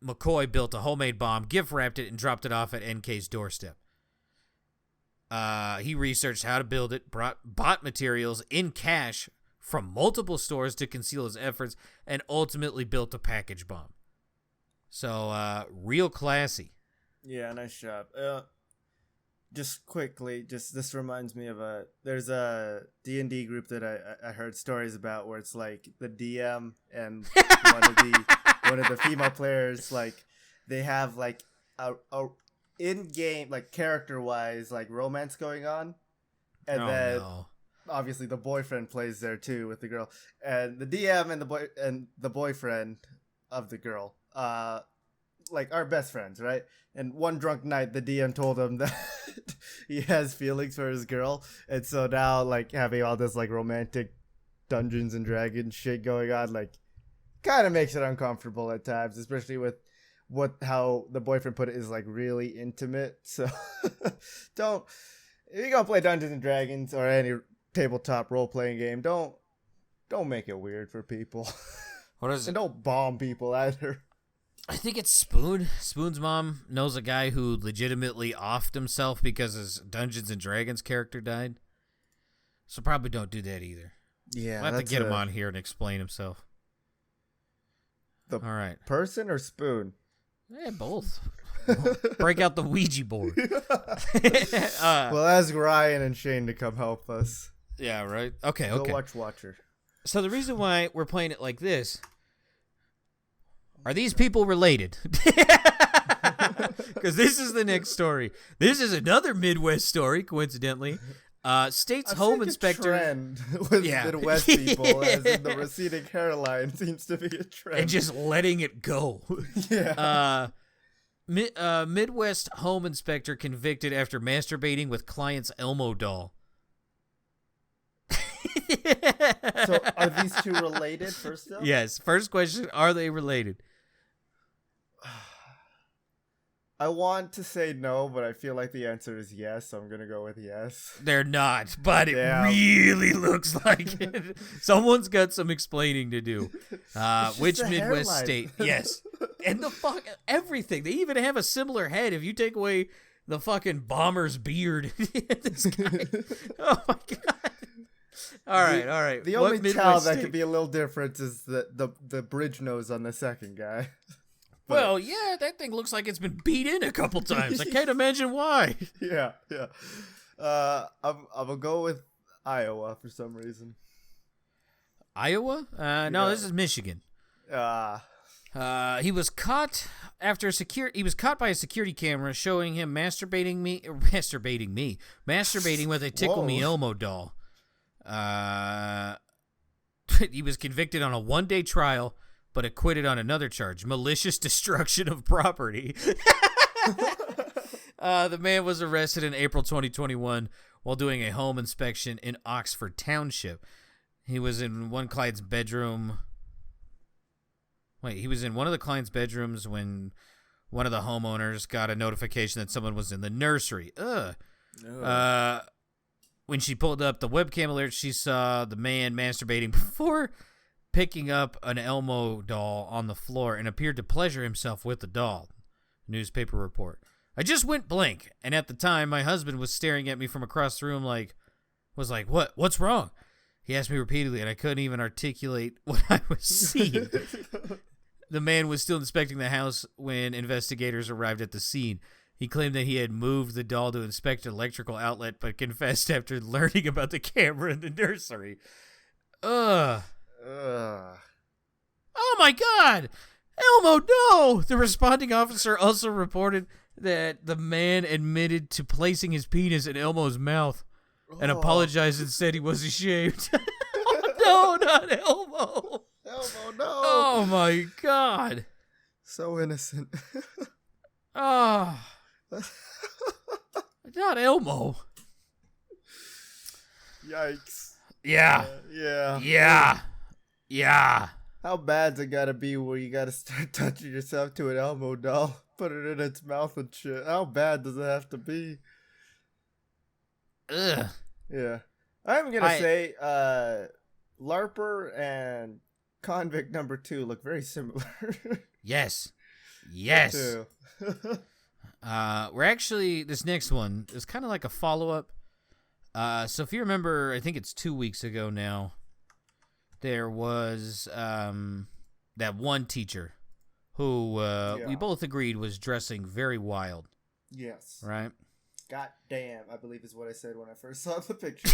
McCoy built a homemade bomb, gift wrapped it, and dropped it off at NK's doorstep. He researched how to build it, bought materials in cash from multiple stores to conceal his efforts, and ultimately built a package bomb. So, real classy. Yeah, nice job. Just quickly, this reminds me of there's a D&D group that I heard stories about where it's like the DM and one of the female players, like they have like a in-game, like character-wise, like romance going on, and obviously the boyfriend plays there too with the girl, and the DM and the boyfriend of the girl like are best friends, right? And one drunk night the DM told him that he has feelings for his girl, and so now like having all this like romantic Dungeons and Dragons shit going on like kind of makes it uncomfortable at times, especially with how the boyfriend put it is like really intimate. So if you're gonna play Dungeons and Dragons or any tabletop role-playing game, don't make it weird for people. What is it? And don't bomb people either. I think it's Spoon. Spoon's mom knows a guy who legitimately offed himself because his Dungeons and Dragons character died. So probably don't do that either. Yeah, We'll have to get him on here and explain himself. The All right. person or Spoon? Yeah, both. Break out the Ouija board. We'll ask Ryan and Shane to come help us. Yeah, right? Okay. Go watch Watcher. So the reason why we're playing it like this, are these people related? Because this is the next story. This is another Midwest story, coincidentally. State's home inspector. Trend with Midwest people, as in the receding hairline seems to be a trend. And just letting it go. Yeah. Midwest home inspector convicted after masturbating with client's Elmo doll. So are these two related first though? Yes. First question, are they related? I want to say no, but I feel like the answer is yes, so I'm going to go with yes. They're not, but it really looks like it. Someone's got some explaining to do. Which Midwest hairline. state? Yes. And everything. They even have a similar head. If you take away the fucking bomber's beard. This guy. Oh, my God. All right. The only towel that could be a little different is the bridge nose on the second guy. Well, yeah, that thing looks like it's been beat in a couple times. I can't imagine why. Yeah. I'm gonna go with Iowa for some reason. Iowa? No, this is Michigan. He was caught He was caught by a security camera showing him masturbating with a Tickle Me Elmo doll. He was convicted on a 1-day trial, but acquitted on another charge, malicious destruction of property. The man was arrested in April 2021 while doing a home inspection in Oxford Township. He was in one client's bedroom. He was in one of the client's bedrooms when one of the homeowners got a notification that someone was in the nursery. When she pulled up the webcam alert, she saw the man masturbating before picking up an Elmo doll on the floor and appeared to pleasure himself with the doll. Newspaper report. I just went blank, and at the time, my husband was staring at me from across the room was like, what's wrong? He asked me repeatedly, and I couldn't even articulate what I was seeing. The man was still inspecting the house when investigators arrived at the scene. He claimed that he had moved the doll to inspect an electrical outlet, but confessed after learning about the camera in the nursery. Oh my God! Elmo, no! The responding officer also reported that the man admitted to placing his penis in Elmo's mouth and apologized and said he was ashamed. Oh, no, not Elmo! Elmo, no! Oh my God! So innocent. Oh. Not Elmo. Yikes. Yeah. How bad's it gotta be where you gotta start touching yourself to an Elmo doll, put it in its mouth and shit? How bad does it have to be? Ugh. Yeah. I'm gonna say L.A.R.P.er and Convict number 2 look very similar. Yes. We're actually, this next one is kind of like a follow-up. So if you remember, I think it's 2 weeks ago now, there was that one teacher who we both agreed was dressing very wild. Yes. Right? God damn, I believe is what I said when I first saw the picture.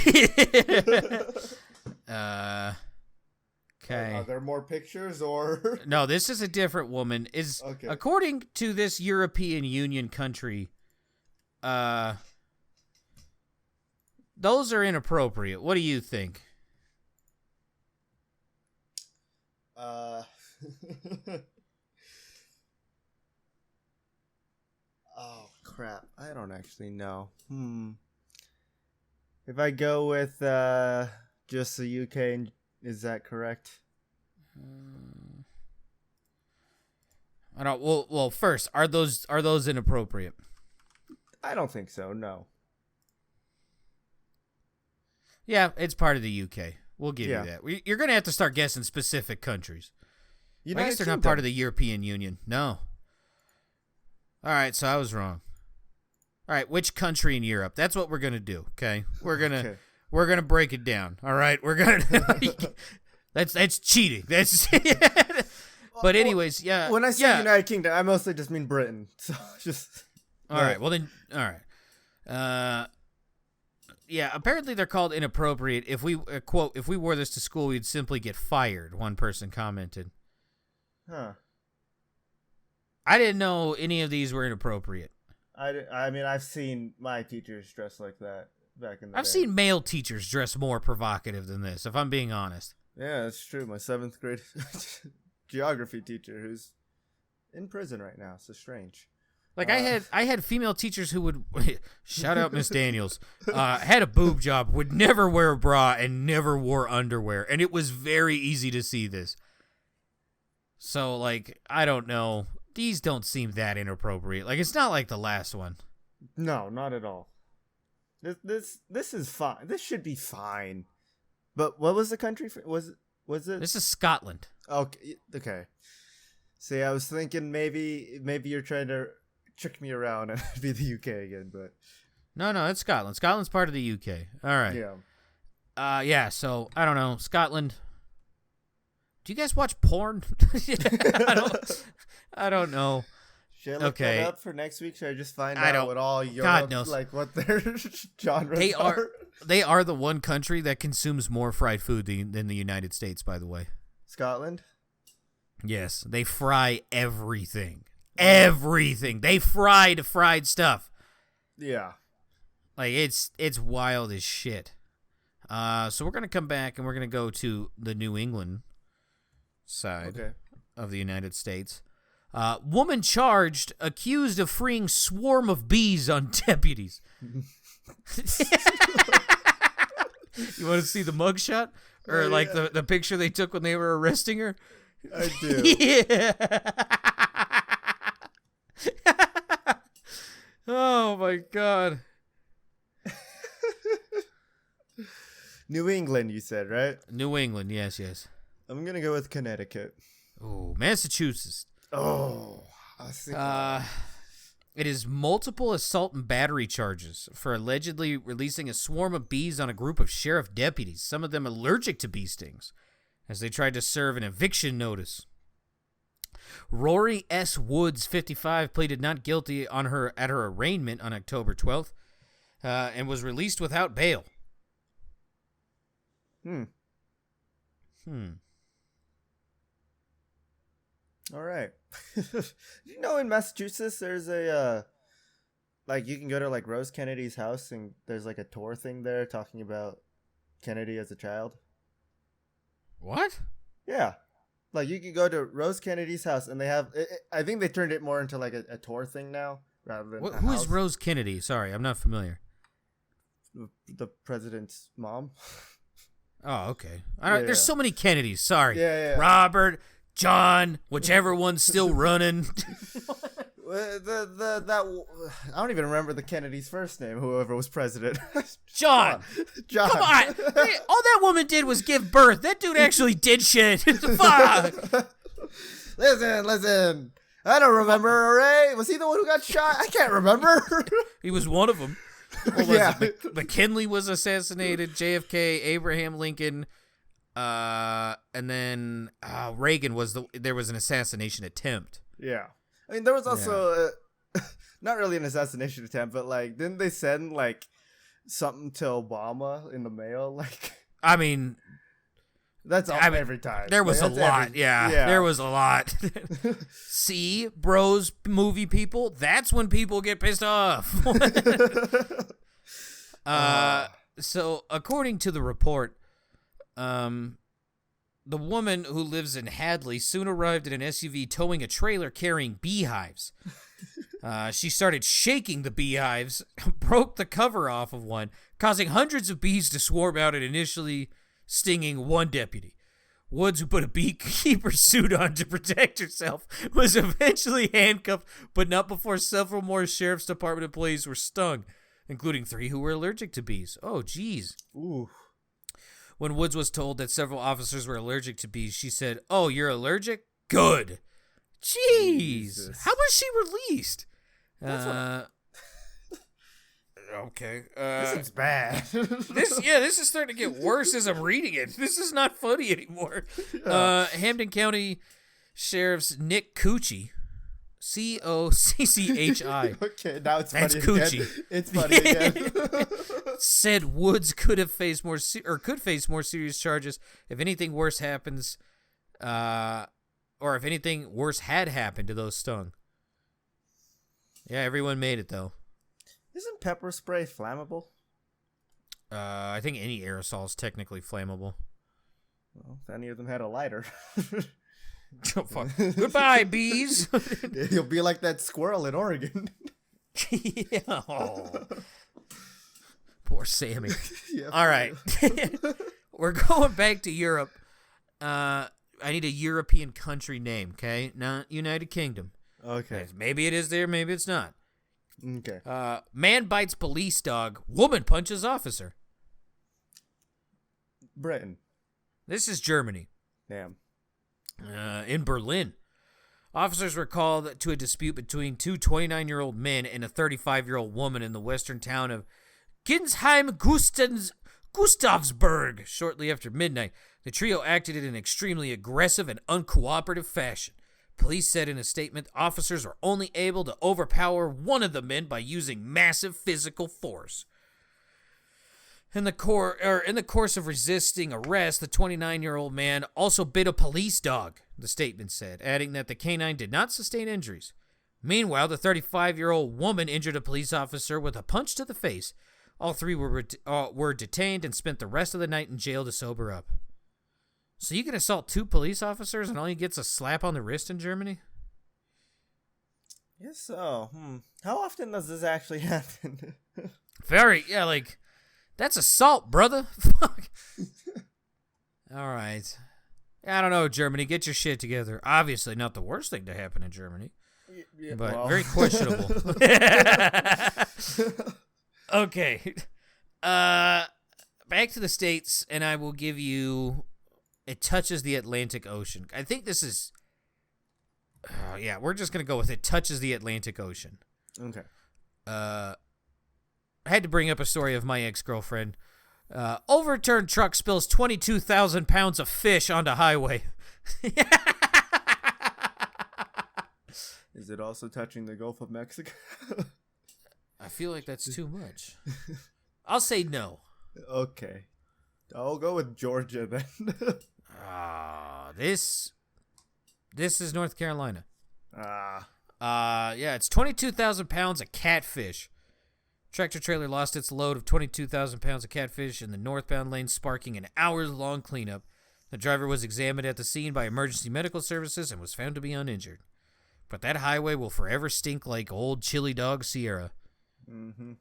Okay. Are there more pictures or? No, this is a different woman. According to this European Union country, those are inappropriate. What do you think? Oh crap! I don't actually know. If I go with just the UK, is that correct? I don't. Well, first, are those inappropriate? I don't think so. No. Yeah, it's part of the UK. We'll give you that. You're gonna have to start guessing specific countries. I guess they're not part of the European Union. No. All right, so I was wrong. All right, which country in Europe? That's what we're gonna do. Okay, we're gonna break it down. All right, we're gonna. that's cheating. That's. But anyways, yeah. When I say United Kingdom, I mostly just mean Britain. So just. All right. Well then. All right. Yeah. Apparently, they're called inappropriate. If we quote, if we wore this to school, we'd simply get fired. One person commented. Huh. I didn't know any of these were inappropriate. I mean, I've seen my teachers dress like that back in the day. I've seen male teachers dress more provocative than this, if I'm being honest. Yeah, that's true. My 7th grade geography teacher who's in prison right now, so strange. Like I had female teachers who would shout out Miss Daniels, had a boob job, would never wear a bra and never wore underwear, and it was very easy to see this. So like, I don't know. These don't seem that inappropriate. Like, it's not like the last one. No, not at all. This is fine. This should be fine. But what was the country? Was it? This is Scotland. Okay. See, I was thinking maybe you're trying to trick me around and it'd be the UK again, but no, it's Scotland. Scotland's part of the UK. All right. Yeah. Yeah. So I don't know, Scotland. Do you guys watch porn? I don't know. Should I look that up for next week? Should I just find out what all Europe, God knows. like what their genres are? They are the one country that consumes more fried food than the United States, by the way. Scotland? Yes, they fry everything. Everything. They fried stuff. Yeah. Like it's wild as shit. So we're gonna come back and we're gonna go to the New England side of the United States. Woman charged, accused of freeing swarm of bees on deputies. You want to see the mugshot? Or like the picture they took when they were arresting her? I do. Yeah. Oh my God. New England, you said, right? New England, yes. I'm going to go with Connecticut. Oh, Massachusetts. Oh. It is multiple assault and battery charges for allegedly releasing a swarm of bees on a group of sheriff deputies, some of them allergic to bee stings, as they tried to serve an eviction notice. Rory S. Woods, 55, pleaded not guilty at her arraignment on October 12th and was released without bail. All right. You know, in Massachusetts, there's a like you can go to like Rose Kennedy's house and there's like a tour thing there talking about Kennedy as a child. What? Yeah. Like you can go to Rose Kennedy's house and they have I think they turned it more into like a tour thing now rather than who is Rose Kennedy? Sorry, I'm not familiar. The president's mom. Oh, okay. There's so many Kennedys. Sorry. Yeah. Robert, John, whichever one's still running. I don't even remember the Kennedy's first name. Whoever was president. John. Come on. All that woman did was give birth. That dude actually did shit. Fuck. Listen. I don't remember. Ray, was he the one who got shot? I can't remember. He was one of them. Yeah. McKinley was assassinated. JFK, Abraham Lincoln, and then Reagan there was an assassination attempt. Yeah. I mean, there was also not really an assassination attempt, but like, didn't they send like something to Obama in the mail? Like, I mean, that's every time. There was a lot. Yeah, there was a lot. See, bros, movie people. That's when people get pissed off. So, according to the report, the woman who lives in Hadley soon arrived in an SUV towing a trailer carrying beehives. She started shaking the beehives, broke the cover off of one, causing hundreds of bees to swarm out and initially stinging one deputy. Woods, who put a beekeeper suit on to protect herself, was eventually handcuffed, but not before several more sheriff's department employees were stung, including 3 who were allergic to bees. Oh, geez. Ooh. When Woods was told that several officers were allergic to bees, she said, "Oh, you're allergic? Good. Jeez. Jesus. How was she released? Okay. This is bad. This is starting to get worse as I'm reading it. This is not funny anymore. Hampden County Sheriff's Nick Cucci, Cocchi. Okay, now it's That's funny Coochie. again. It's funny again. Said Woods could face more serious charges if anything worse happens, or if anything worse had happened to those stung. Yeah, everyone made it though. Isn't pepper spray flammable? I think any aerosol is technically flammable. Well, if any of them had a lighter. Oh, fuck. Goodbye, bees. You'll be like that squirrel in Oregon. Yeah. Oh. Poor Sammy. Yeah, all right. We're going back to Europe. I need a European country name, okay? Not United Kingdom. Okay. Maybe it is there, maybe it's not. Okay. Man bites police dog. Woman punches officer. Britain. This is Germany. Damn. In Berlin, officers were called to a dispute between two 29-year-old men and a 35-year-old woman in the western town of Gustavsburg shortly after midnight. The trio acted in an extremely aggressive and uncooperative fashion. Police said in a statement, officers were only able to overpower one of the men by using massive physical force. In the course of resisting arrest, the 29-year-old man also bit a police dog, the statement said, adding that the canine did not sustain injuries. Meanwhile, the 35-year-old woman injured a police officer with a punch to the face. All three were detained and spent the rest of the night in jail to sober up. So you can assault two police officers and all you get's a slap on the wrist in Germany? Yes, so. How often does this actually happen? That's assault, brother. Fuck. All right. I don't know, Germany. Get your shit together. Obviously not the worst thing to happen in Germany. Yeah, but well. Very questionable. Okay. Back to the States, and I will give you... It touches the Atlantic Ocean. I think this is... we're just going to go with it touches the Atlantic Ocean. Okay. I had to bring up a story of my ex-girlfriend. Overturned truck spills 22,000 pounds of fish onto highway. Is it also touching the Gulf of Mexico? I feel like that's too much. I'll say no. Okay. I'll go with Georgia then. This is North Carolina. It's 22,000 pounds of catfish. Tractor trailer lost its load of 22,000 pounds of catfish in the northbound lane, sparking an hours-long cleanup. The driver was examined at the scene by emergency medical services and was found to be uninjured. But that highway will forever stink like old chili dog Sierra. Mm-hmm.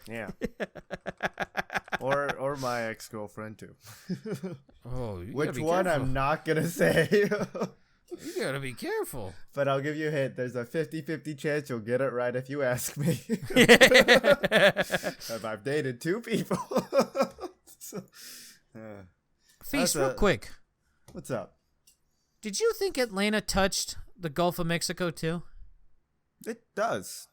Yeah. or my ex-girlfriend, too. Which one careful. I'm not going to say. You gotta be careful. But I'll give you a hint. There's a 50-50 chance you'll get it right if you ask me. I've dated two people. Feast, real quick. What's up? Did you think Atlanta touched the Gulf of Mexico too? It does.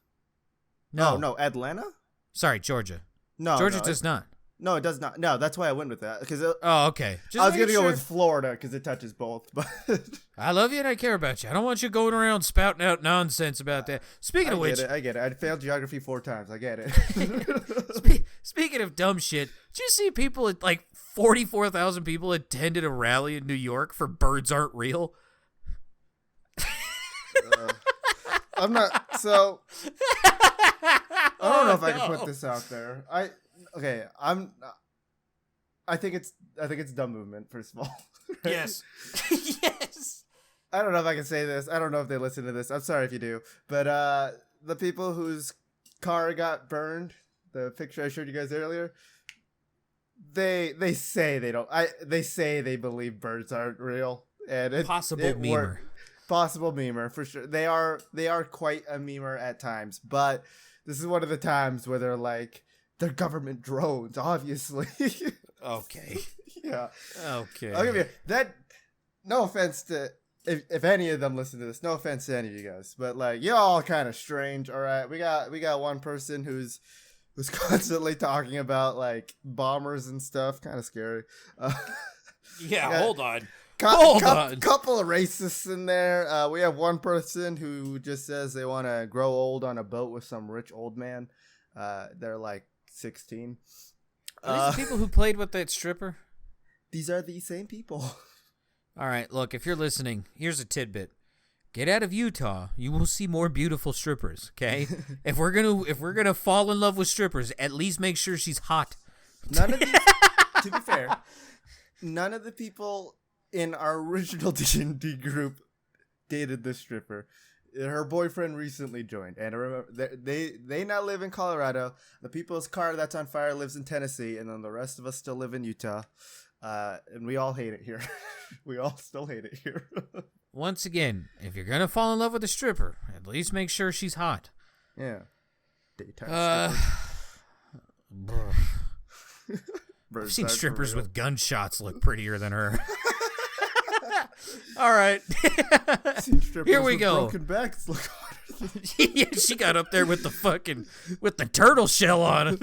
No, Atlanta? Sorry, Georgia. No, Georgia does not. No, it does not. No, that's why I went with that. Okay. I was going to go with Florida because it touches both. But I love you and I care about you. I don't want you going around spouting out nonsense about that. Speaking of which... I get it. I failed geography 4 times. I get it. Speaking of dumb shit, did you see people, 44,000 people attended a rally in New York for Birds Aren't Real? I'm not... So... I don't know if I can put this out there. I think it's dumb movement, first of all. Right? Yes. Yes. I don't know if I can say this. I don't know if they listen to this. I'm sorry if you do. But the people whose car got burned, the picture I showed you guys earlier, they say they don't. They say they believe birds aren't real, and possible memer. Possible memer for sure. They are quite a memer at times, but this is one of the times where they're like, they're government drones, obviously. Okay. Yeah. Okay. I'll give you that. no offense to if any of them listen to this, no offense to any of you guys, but like you're all kind of strange. All right, we got one person who's constantly talking about like bombers and stuff, kind of scary. Hold on. Couple of racists in there. We have one person who just says they want to grow old on a boat with some rich old man. They're like 16. Are these the people who played with that stripper? These are the same people. All right, look, if you're listening, here's a tidbit. Get out of Utah. You will see more beautiful strippers, okay? if we're gonna fall in love with strippers, at least make sure she's hot. None of these, to be fair, none of the people in our original D&D group dated this stripper. Her boyfriend recently joined, and I remember they now live in Colorado. The people's car that's on fire lives in Tennessee, and then the rest of us still live in Utah. And we all hate it here. We all still hate it here. Once again, if you're gonna fall in love with a stripper, at least make sure she's hot. Yeah. Daytime strippers. I've seen strippers with gunshots look prettier than her. All right. Here we go. Broken backs look harder. Yeah, she got up there with the turtle shell on.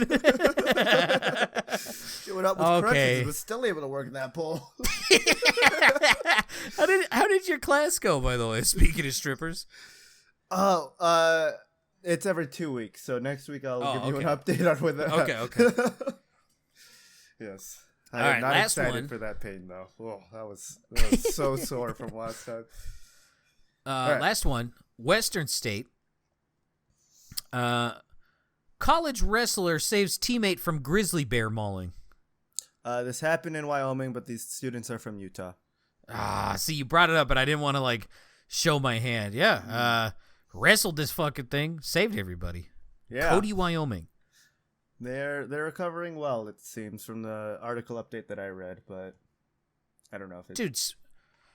She went up with crutches and was still able to work in that pole. How did your class go, by the way? Speaking of strippers. Oh, it's every 2 weeks. So next week I'll give you an update on when that. Okay. Yes. All right, not last excited one. for that pain though. Oh, that was so sore from last time. Right. Last one. Western State. College wrestler saves teammate from grizzly bear mauling. This happened in Wyoming, but these students are from Utah. See, you brought it up, but I didn't want to like show my hand. Yeah. Wrestled this fucking thing, saved everybody. Yeah. Cody, Wyoming. They're recovering well, it seems, from the article update that I read, but I don't know if it's... Dude,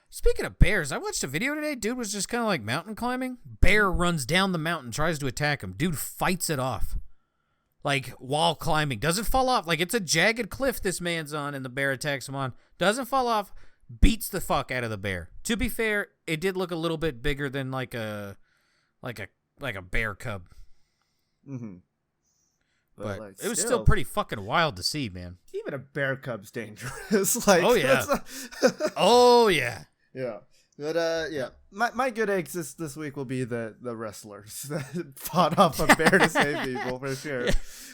speaking of bears, I watched a video today. Dude was just kind of like mountain climbing. Bear runs down the mountain, tries to attack him. Dude fights it off. Like, while climbing. Doesn't fall off. Like, it's a jagged cliff this man's on, and the bear attacks him on. Doesn't fall off. Beats the fuck out of the bear. To be fair, it did look a little bit bigger than like a bear cub. Mm-hmm. But like, it was still pretty fucking wild to see, man. Even a bear cub's dangerous. Like, oh yeah. Oh yeah. Yeah. But yeah. My good eggs this week will be the wrestlers that fought off a bear to save people for sure.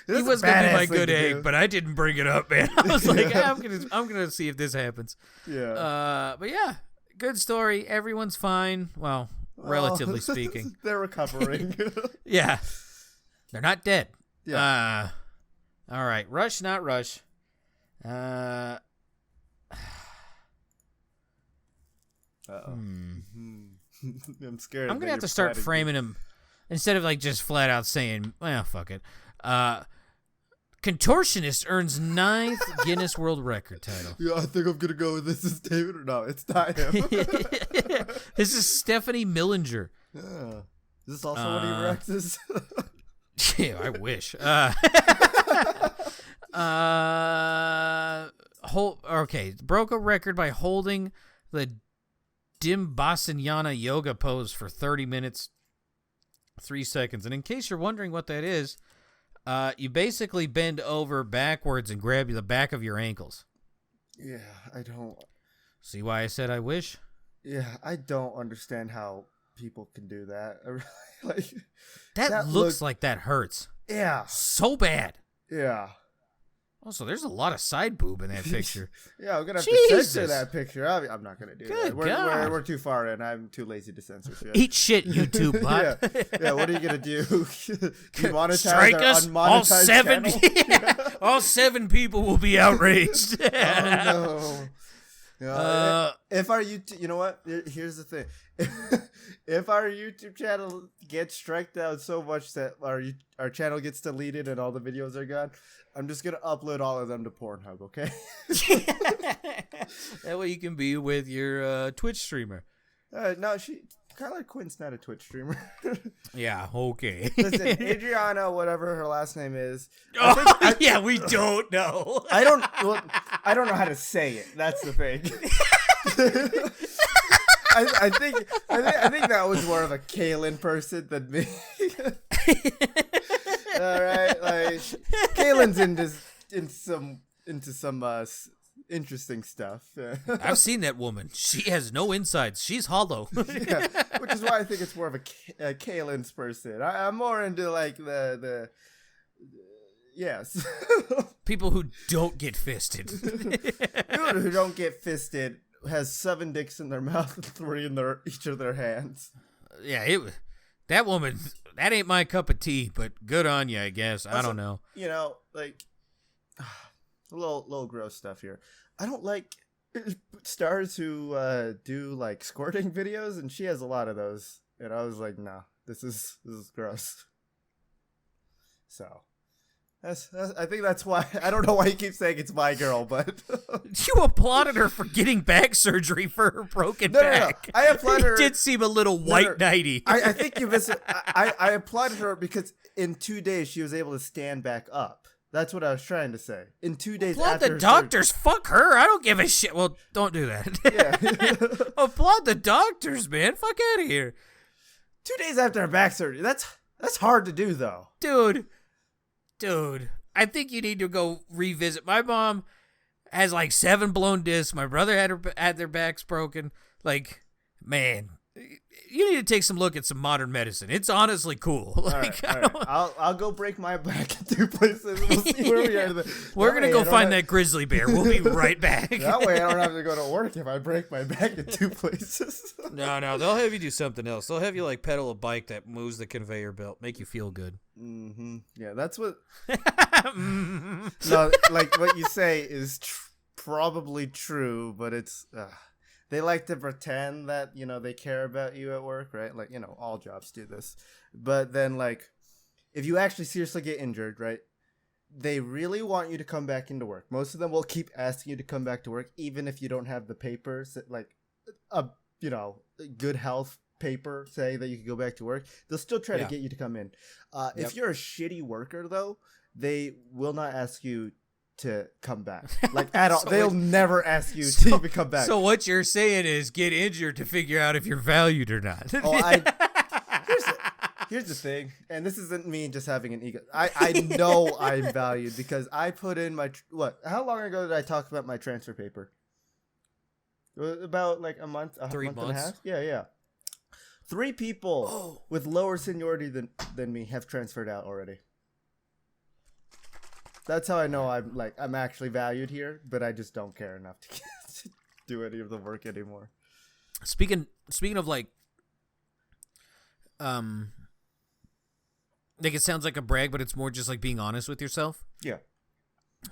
He was gonna be my good egg, but I didn't bring it up, man. I was like, I'm gonna see if this happens. Yeah. But yeah, good story. Everyone's fine. Well, relatively speaking. They're recovering. Yeah. They're not dead. Yeah. All right. Rush, not rush. Uh-oh. I'm scared. I'm going to have to start framing him instead of like just flat out saying, well, fuck it. Contortionist earns 9th Guinness World Record title. Yeah, I think I'm going to go with this is David or no, it's not him. This is Stephanie Millinger. Yeah. Is this also one of your exes? Yeah, I wish. Okay, broke a record by holding the Dimbasanyana yoga pose for 30 minutes, 3 seconds. And in case you're wondering what that is, you basically bend over backwards and grab the back of your ankles. Yeah, I don't. See why I said I wish? Yeah, I don't understand how people can do that. I really, like that looks like that hurts. Yeah. So bad. Yeah. Also, there's a lot of side boob in that picture. Yeah, I'm going to have to censor that picture. I'm not going to do Good that. God. We're too far in. I'm too lazy to censor shit. Eat shit, YouTube bot. Yeah, what are you going to do? Demonetize Strike our us? unmonetized All 7 people will be outraged. Oh, no. If our YouTube, you know what? Here's the thing. If our YouTube channel gets striked down so much that our channel gets deleted and all the videos are gone, I'm just gonna upload all of them to Pornhub. Okay. That way you can be with your Twitch streamer. No, Carla Quinn's not a Twitch streamer. Yeah. Okay. Listen, Adriana, whatever her last name is. Yeah, we don't know. I don't know how to say it. That's the thing. I think that was more of a Kaylin person than me. All right, like Kaylin's into some interesting stuff. I've seen that woman. She has no insides. She's hollow. Yeah, which is why I think it's more of a Kaylin's person. I'm more into like the yes. People who don't get fisted. People who don't get fisted has 7 dicks in their mouth and 3 in each of their hands. Yeah, that woman, that ain't my cup of tea, but good on you, I guess. Also, I don't know. You know, like a little gross stuff here. I don't like stars who do like squirting videos, and she has a lot of those. And I was like, no, this is gross. So I think that's why. I don't know why you keep saying it's my girl, but you applauded her for getting back surgery for her broken back. No. I applauded her. It did seem a little white knighty. I think you miss it. I applauded her because in 2 days she was able to stand back up. That's what I was trying to say. In 2 days applaud after the doctors. Fuck her. I don't give a shit. Well, don't do that. Yeah. Applaud the doctors, man. Fuck out of here. 2 days after her back surgery. That's hard to do, though. Dude, I think you need to go revisit. My mom has like 7 blown discs. My brother had their backs broken. Like, man, you need to take some look at some modern medicine. It's honestly cool. Like, all right. I'll go break my back in 2 places. We'll see where we are. We're gonna go find that grizzly bear. We'll be right back. That way, I don't have to go to work if I break my back in 2 places. No, they'll have you do something else. They'll have you like pedal a bike that moves the conveyor belt, make you feel good. Mm-hmm. Yeah, that's what. No, like what you say is probably true, but it's. They like to pretend that, you know, they care about you at work, right? Like, you know, all jobs do this. But then, like, if you actually seriously get injured, right, they really want you to come back into work. Most of them will keep asking you to come back to work, even if you don't have the papers, like, you know, good health paper saying that you can go back to work. They'll still try to get you to come in. If you're a shitty worker, though, they will not ask you to come back, like at all. They'll never ask you to even come back. So what you're saying is get injured to figure out if you're valued or not. Here's the thing, and this isn't me just having an ego. I know I'm valued because I put in my how long ago did I talk about my transfer paper? About like a month, 3 month months. and a half. Yeah. 3 people with lower seniority than me have transferred out already. That's how I know I'm actually valued here, but I just don't care enough to do any of the work anymore. Speaking of like it sounds like a brag, but it's more just like being honest with yourself. Yeah.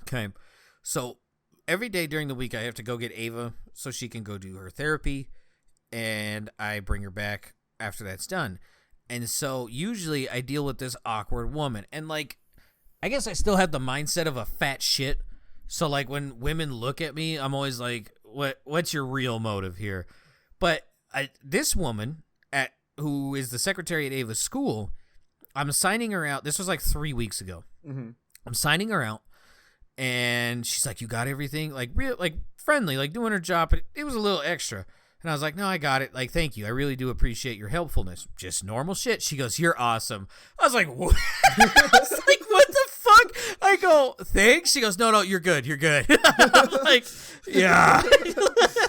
Okay. So every day during the week I have to go get Ava so she can go do her therapy, and I bring her back after that's done. And so usually I deal with this awkward woman, and like I guess I still have the mindset of a fat shit. So like when women look at me, I'm always like, what's your real motive here? But this woman who is the secretary at Ava's school, I'm signing her out. This was like 3 weeks ago. Mm-hmm. I'm signing her out, and she's like, "You got everything?" Like real, like friendly, like doing her job, but it was a little extra. And I was like, "No, I got it. Like, thank you. I really do appreciate your helpfulness. Just normal shit." She goes, "You're awesome." I was like, "What?" I was like, "What the fuck?" I go, "Thanks." She goes, "No, you're good. You're good." I'm like, "Yeah."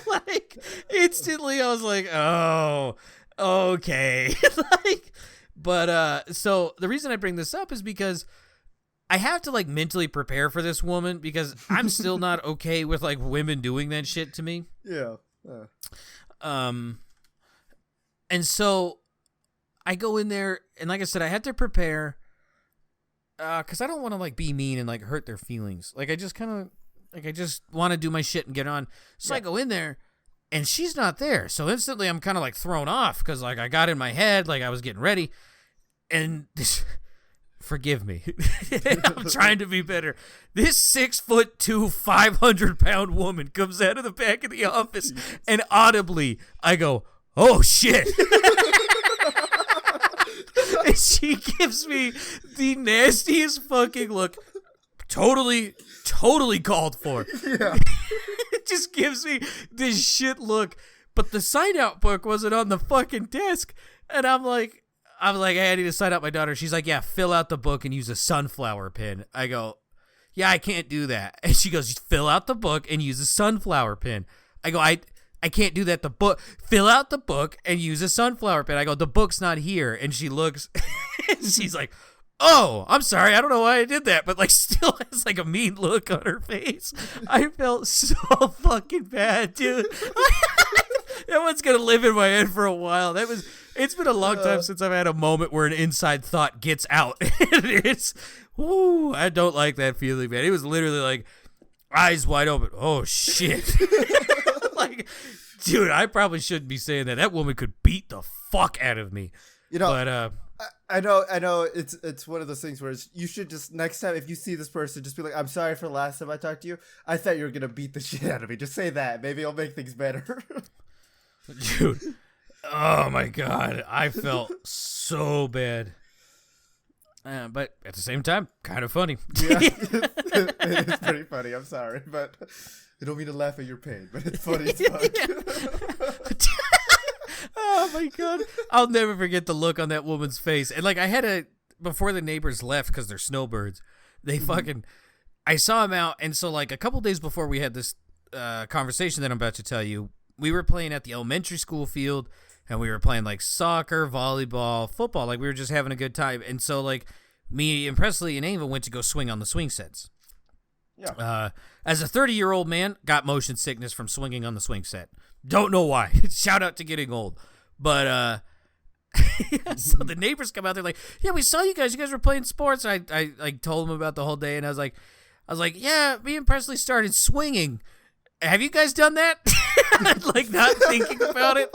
Like instantly, I was like, "Oh, okay." Like, but so the reason I bring this up is because I have to like mentally prepare for this woman because I'm still not okay with like women doing that shit to me. Yeah. And so I go in there, and like I said, I had to prepare because I don't want to like be mean and like hurt their feelings. Like I just kind of like I just want to do my shit and get on. So I go in there, and she's not there. So instantly I'm kind of like thrown off because like I got in my head, like I was getting ready, and this. Forgive me. I'm trying to be better. This 6'2", 500-pound woman comes out of the back of the office, and audibly, I go, "Oh shit!" And she gives me the nastiest fucking look. Totally called for. Yeah. just gives me this shit look. But the sign-out book wasn't on the fucking desk. And I'm like, hey, I need to sign out my daughter. She's like, yeah, fill out the book and use a sunflower pin. I go, yeah, I can't do that. And she goes, fill out the book and use a sunflower pin. I go, I can't do that. Fill out the book and use a sunflower pin. I go, the book's not here. And she looks, and she's like, oh, I'm sorry. I don't know why I did that, but like still has like a mean look on her face. I felt so fucking bad, dude. That one's going to live in my head for a while. It's been a long time since I've had a moment where an inside thought gets out. I don't like that feeling, man. It was literally like eyes wide open. Oh, shit. Like, dude, I probably shouldn't be saying that. That woman could beat the fuck out of me. You know, but, I know it's one of those things where you should just, next time if you see this person, just be like, I'm sorry for the last time I talked to you. I thought you were going to beat the shit out of me. Just say that. Maybe it'll make things better. Dude, oh my God. I felt so bad. But at the same time, kind of funny. Yeah, it is pretty funny. I'm sorry, but I don't mean to laugh at your pain, but it's funny as fuck. Oh my God. I'll never forget the look on that woman's face. And like before the neighbors left, because they're snowbirds, they I saw them out. And so like a couple days before we had this conversation that I'm about to tell you, we were playing at the elementary school field, and we were playing like soccer, volleyball, football. Like we were just having a good time. And so like me and Presley and Ava went to go swing on the swing sets. Yeah. As a 30-year-old man, got motion sickness from swinging on the swing set. Don't know why. Shout out to getting old. But so the neighbors come out. They're like, "Yeah, we saw you guys. You guys were playing sports." And I like told them about the whole day, and I was like, "Yeah, me and Presley started swinging. Have you guys done that?" Like not thinking about it,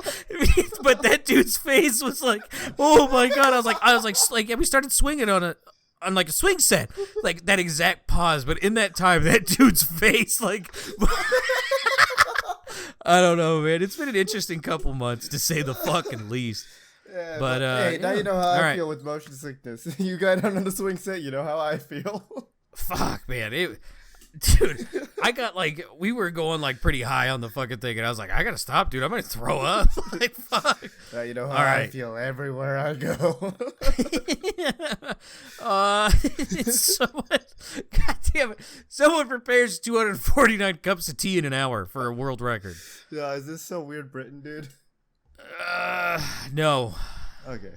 but that dude's face was like, "Oh my God!" I was like, "Yeah, we started swinging on like a swing set." Like that exact pause, but in that time, that dude's face, like, I don't know, man. It's been an interesting couple months, to say the fucking least. Yeah, but hey, now you know how I feel right. with motion sickness. You got on the swing set, you know how I feel. Fuck, man. Dude, I got like, we were going like pretty high on the fucking thing, and I was like, I gotta stop, dude. I'm gonna throw up. Like, fuck. Now you know how I feel everywhere I go. It's so much. God damn it. Someone prepares 249 cups of tea in an hour for a world record. Yeah, is this so weird, Britain, dude? No. Okay.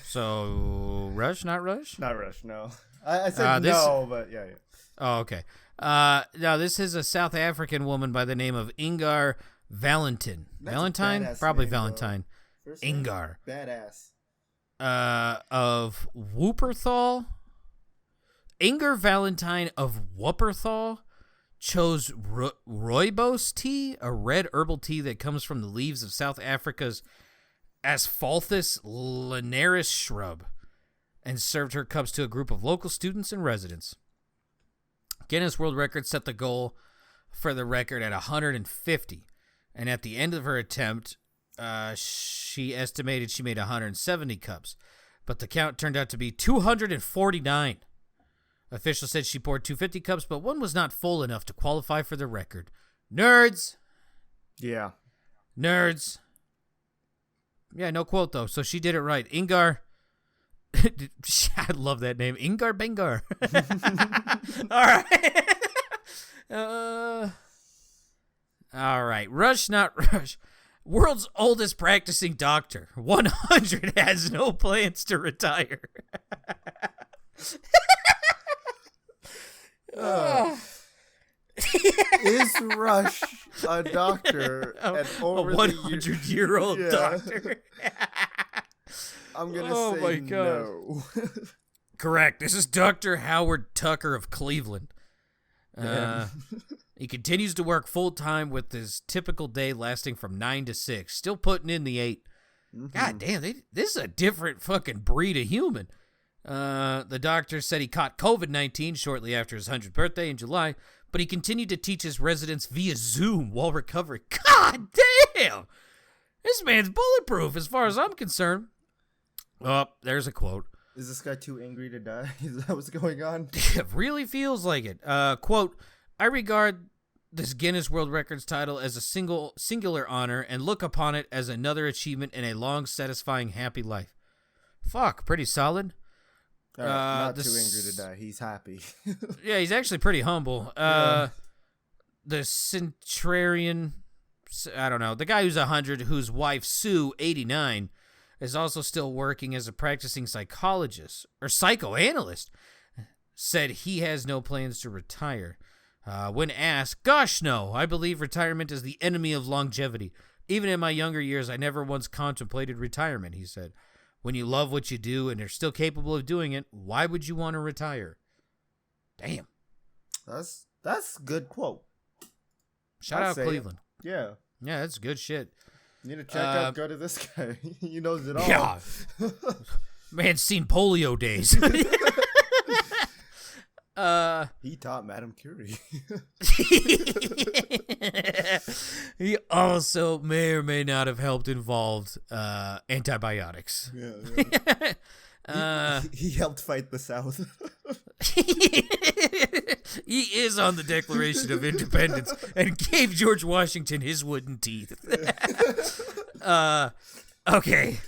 So, Rush, not Rush? Not Rush, no. I said no, but yeah. Oh, okay. Now, this is a South African woman by the name of Ingar Valentin. Valentine? Probably name, Valentine. Ingar. Badass. Of Wupperthal. Ingar Valentine of Wupperthal chose rooibos tea, a red herbal tea that comes from the leaves of South Africa's Asphalthus linearis shrub, and served her cups to a group of local students and residents. Guinness World Records set the goal for the record at 150, and at the end of her attempt, she estimated she made 170 cups, but the count turned out to be 249. Officials said she poured 250 cups, but one was not full enough to qualify for the record. Nerds! Yeah. Nerds. Yeah, no quote, though, so she did it right. Ingar... I love that name. Ingar Bengar. All right. All right. Rush, not Rush. World's oldest practicing doctor. 100 has no plans to retire. Is Rush a doctor? And over a 100-year-old doctor. I'm going to say no. Correct. This is Dr. Howard Tucker of Cleveland. He continues to work full-time with his typical day lasting from 9 to 6. Still putting in the 8. Mm-hmm. God damn, this is a different fucking breed of human. The doctor said he caught COVID-19 shortly after his 100th birthday in July, but he continued to teach his residents via Zoom while recovering. God damn! This man's bulletproof as far as I'm concerned. Oh, there's a quote. Is this guy too angry to die? Is that what's going on? It really feels like it. Quote, I regard this Guinness World Records title as a singular honor and look upon it as another achievement in a long, satisfying, happy life. Fuck, pretty solid. Not too angry to die. He's happy. Yeah, he's actually pretty humble. The centenarian, I don't know, the guy who's 100, whose wife, Sue, 89, is also still working as a practicing psychologist or psychoanalyst, said he has no plans to retire. When asked, gosh, no, I believe retirement is the enemy of longevity. Even in my younger years, I never once contemplated retirement, he said. When you love what you do and are still capable of doing it, why would you want to retire? Damn. That's a good quote. Shout out Cleveland. Yeah. Yeah, that's good shit. You need to check out, go to this guy. He knows it all. Yeah. Man's seen polio days. He taught Madame Curie. He also may or may not have helped involved antibiotics. Yeah. He helped fight the South. He is on the Declaration of Independence and gave George Washington his wooden teeth. Okay.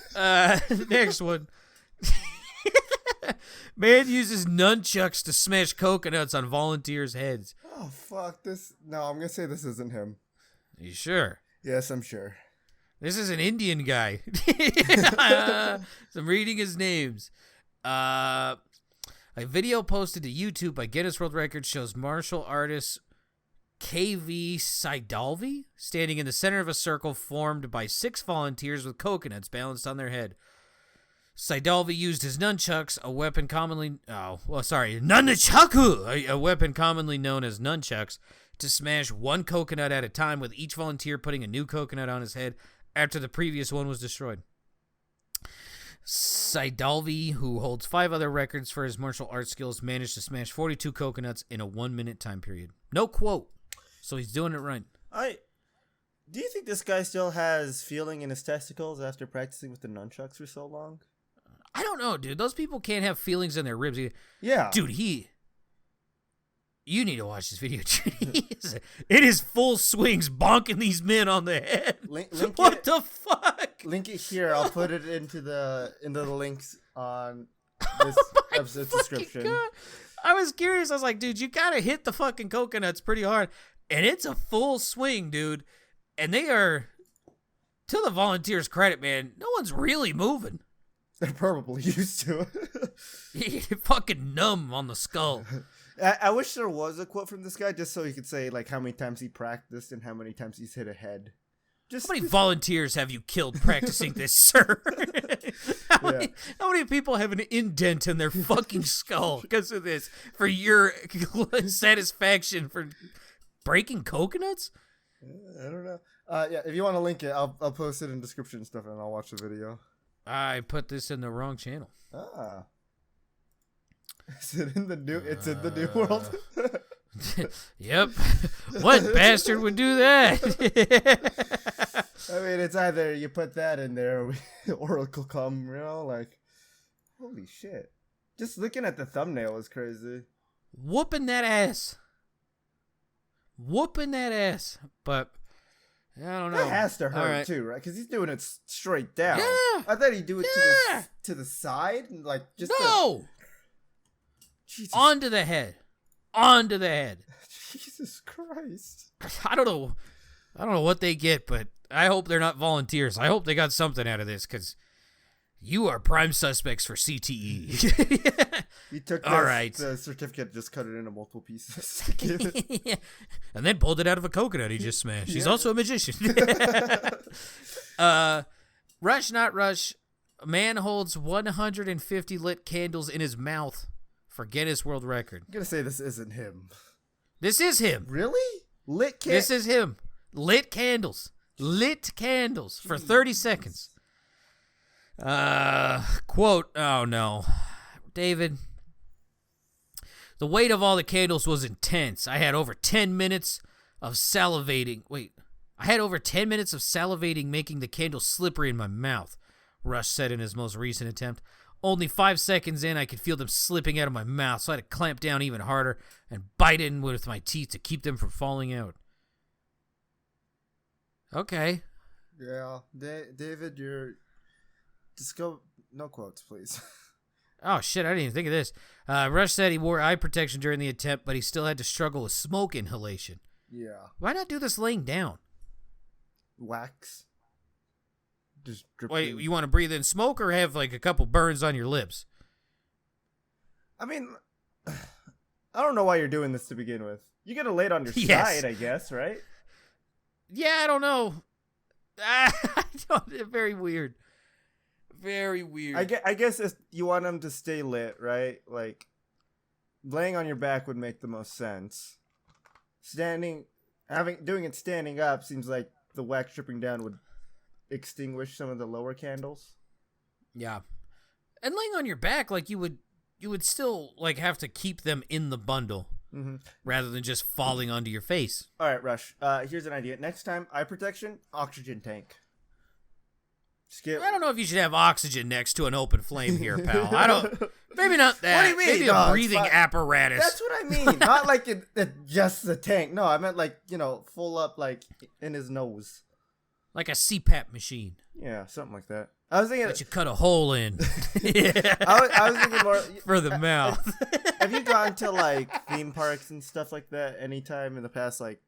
Next one. Man uses nunchucks to smash coconuts on volunteers' heads. Oh, fuck this. No, I'm going to say this isn't him. You sure? Yes, I'm sure. This is an Indian guy. So I'm reading his names. A video posted to YouTube by Guinness World Records shows martial artist K.V. Saidalvi standing in the center of a circle formed by 6 volunteers with coconuts balanced on their head. Saidalvi used his nunchucks, a weapon commonly... nunchaku! A weapon commonly known as nunchucks, to smash one coconut at a time, with each volunteer putting a new coconut on his head after the previous one was destroyed. Saidalvi, who holds 5 other records for his martial arts skills, managed to smash 42 coconuts in a 1-minute time period. No quote. So he's doing it right. Do you think this guy still has feeling in his testicles after practicing with the nunchucks for so long? I don't know, dude. Those people can't have feelings in their ribs. Yeah. Dude, you need to watch this video. It is full swings bonking these men on the head. What the fuck? Link it here. I'll put it into the links on this episode's description. God. I was curious. I was like, dude, you gotta hit the fucking coconuts pretty hard. And it's a full swing, dude. And they are, to the volunteers' credit, man, no one's really moving. They're probably used to it. You're fucking numb on the skull. I wish there was a quote from this guy just so he could say like how many times he practiced and how many times he's hit a head. How many volunteers have you killed practicing this, sir? How many people have an indent in their fucking skull because of this for your satisfaction for breaking coconuts? I don't know. Yeah, if you want to link it, I'll post it in description and stuff, and I'll watch the video. I put this in the wrong channel. Is it in the new? It's in the new world. Yep. What bastard would do that? I mean, it's either you put that in there, or Oracle-kum, you know, like, holy shit. Just looking at the thumbnail is crazy. Whooping that ass. But I don't know. That has to hurt too, right? Because he's doing it straight down. Yeah. I thought he'd do it to the side and like just Jesus. Onto the head. Jesus Christ. I don't know what they get, but I hope they're not volunteers. I hope they got something out of this because you are prime suspects for CTE. He took the certificate, just cut it into multiple pieces. Yeah. And then pulled it out of a coconut he just smashed. He's also a magician. Rush, not rush. A man holds 150 lit candles in his mouth for Guinness World Record. I'm going to say this isn't him. This is him. Really? Lit candles? This is him. Lit candles. For 30 seconds. Quote, oh no. David, the weight of all the candles was intense. I had over 10 minutes of salivating. Making the candles slippery in my mouth, Rush said in his most recent attempt. Only 5 seconds in, I could feel them slipping out of my mouth, so I had to clamp down even harder and bite in with my teeth to keep them from falling out. Okay. Yeah, David, you're just go. No quotes, please. Oh, shit, I didn't even think of this. Rush said he wore eye protection during the attempt, but he still had to struggle with smoke inhalation. Yeah. Why not do this laying down? Wax. Just dripping. Wait, you want to breathe in smoke or have like a couple burns on your lips? I mean, I don't know why you're doing this to begin with. You gotta lay it on your Yes. side, I guess, right? Yeah, I don't know. Very weird. Very weird. I guess if you want them to stay lit, right? Like, laying on your back would make the most sense. Doing it standing up seems like the wax dripping down would extinguish some of the lower candles. Yeah. And laying on your back, like you would still like have to keep them in the bundle rather than just falling onto your face. All right, Rush. Here's an idea. Next time, eye protection, oxygen tank. I don't know if you should have oxygen next to an open flame here, pal. Maybe not that. What do you mean? Maybe a breathing apparatus. That's what I mean. Not like just the tank. No, I meant like, full up like in his nose. Like a CPAP machine. Yeah, something like that. I was thinking that you cut a hole in. Yeah. I was thinking more for the mouth. Have you gone to like theme parks and stuff like that anytime in the past like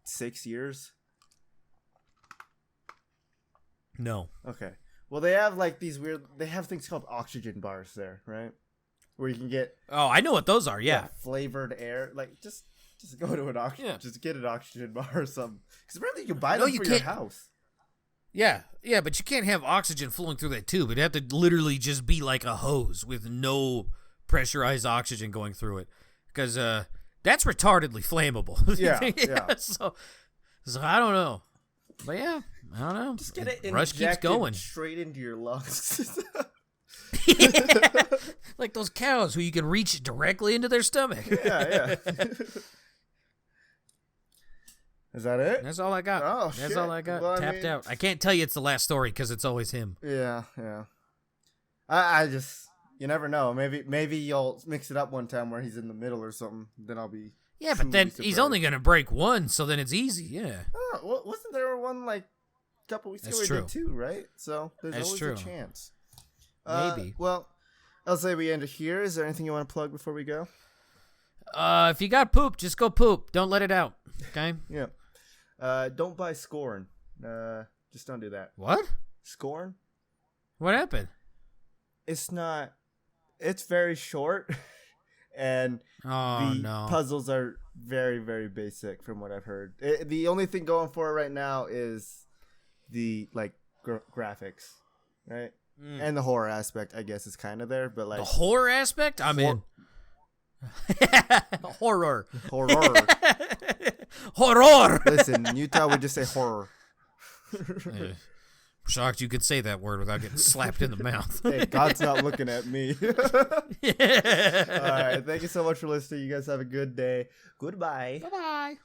6 years? No. Okay. Well, they have like they have things called oxygen bars there, right? Where you can get. Oh, I know what those are. Yeah. Flavored air. Like just go to an oxygen. Yeah. Just get an oxygen bar or something. Because apparently you can buy them for your house. Yeah, but you can't have oxygen flowing through that tube. It'd have to literally just be like a hose with no pressurized oxygen going through it, because that's retardedly flammable. Yeah. So I don't know, but yeah, I don't know. Just get it Rush keeps going straight into your lungs. Like those cows who you can reach directly into their stomach. Yeah. Is that it? That's all I got. Oh, That's shit. all I got. Well, Tapped out. I can't tell you it's the last story because it's always him. Yeah. I just, you never know. Maybe you'll mix it up one time where he's in the middle or something. Then I'll be. Yeah, but then he's only gonna break one, so then it's easy. Yeah. Oh, wasn't there one like a couple weeks ago? That's we true. did two, right? So there's That's always true. a chance. Maybe. Well, I'll say we end it here. Is there anything you want to plug before we go? If you got poop, just go poop. Don't let it out. Okay. Yeah. Don't buy Scorn. Just don't do that. What? Scorn? What happened? It's very short, and the puzzles are very, very basic from what I've heard. The only thing going for it right now is the like graphics, right? And the horror aspect, I guess, is kind of there, but like the horror aspect, I'm in. Horror. Horror. Listen, in Utah, we just say horror. Shocked you could say that word without getting slapped in the mouth. Hey, God's not looking at me. Yeah. All right. Thank you so much for listening. You guys have a good day. Goodbye. Bye-bye.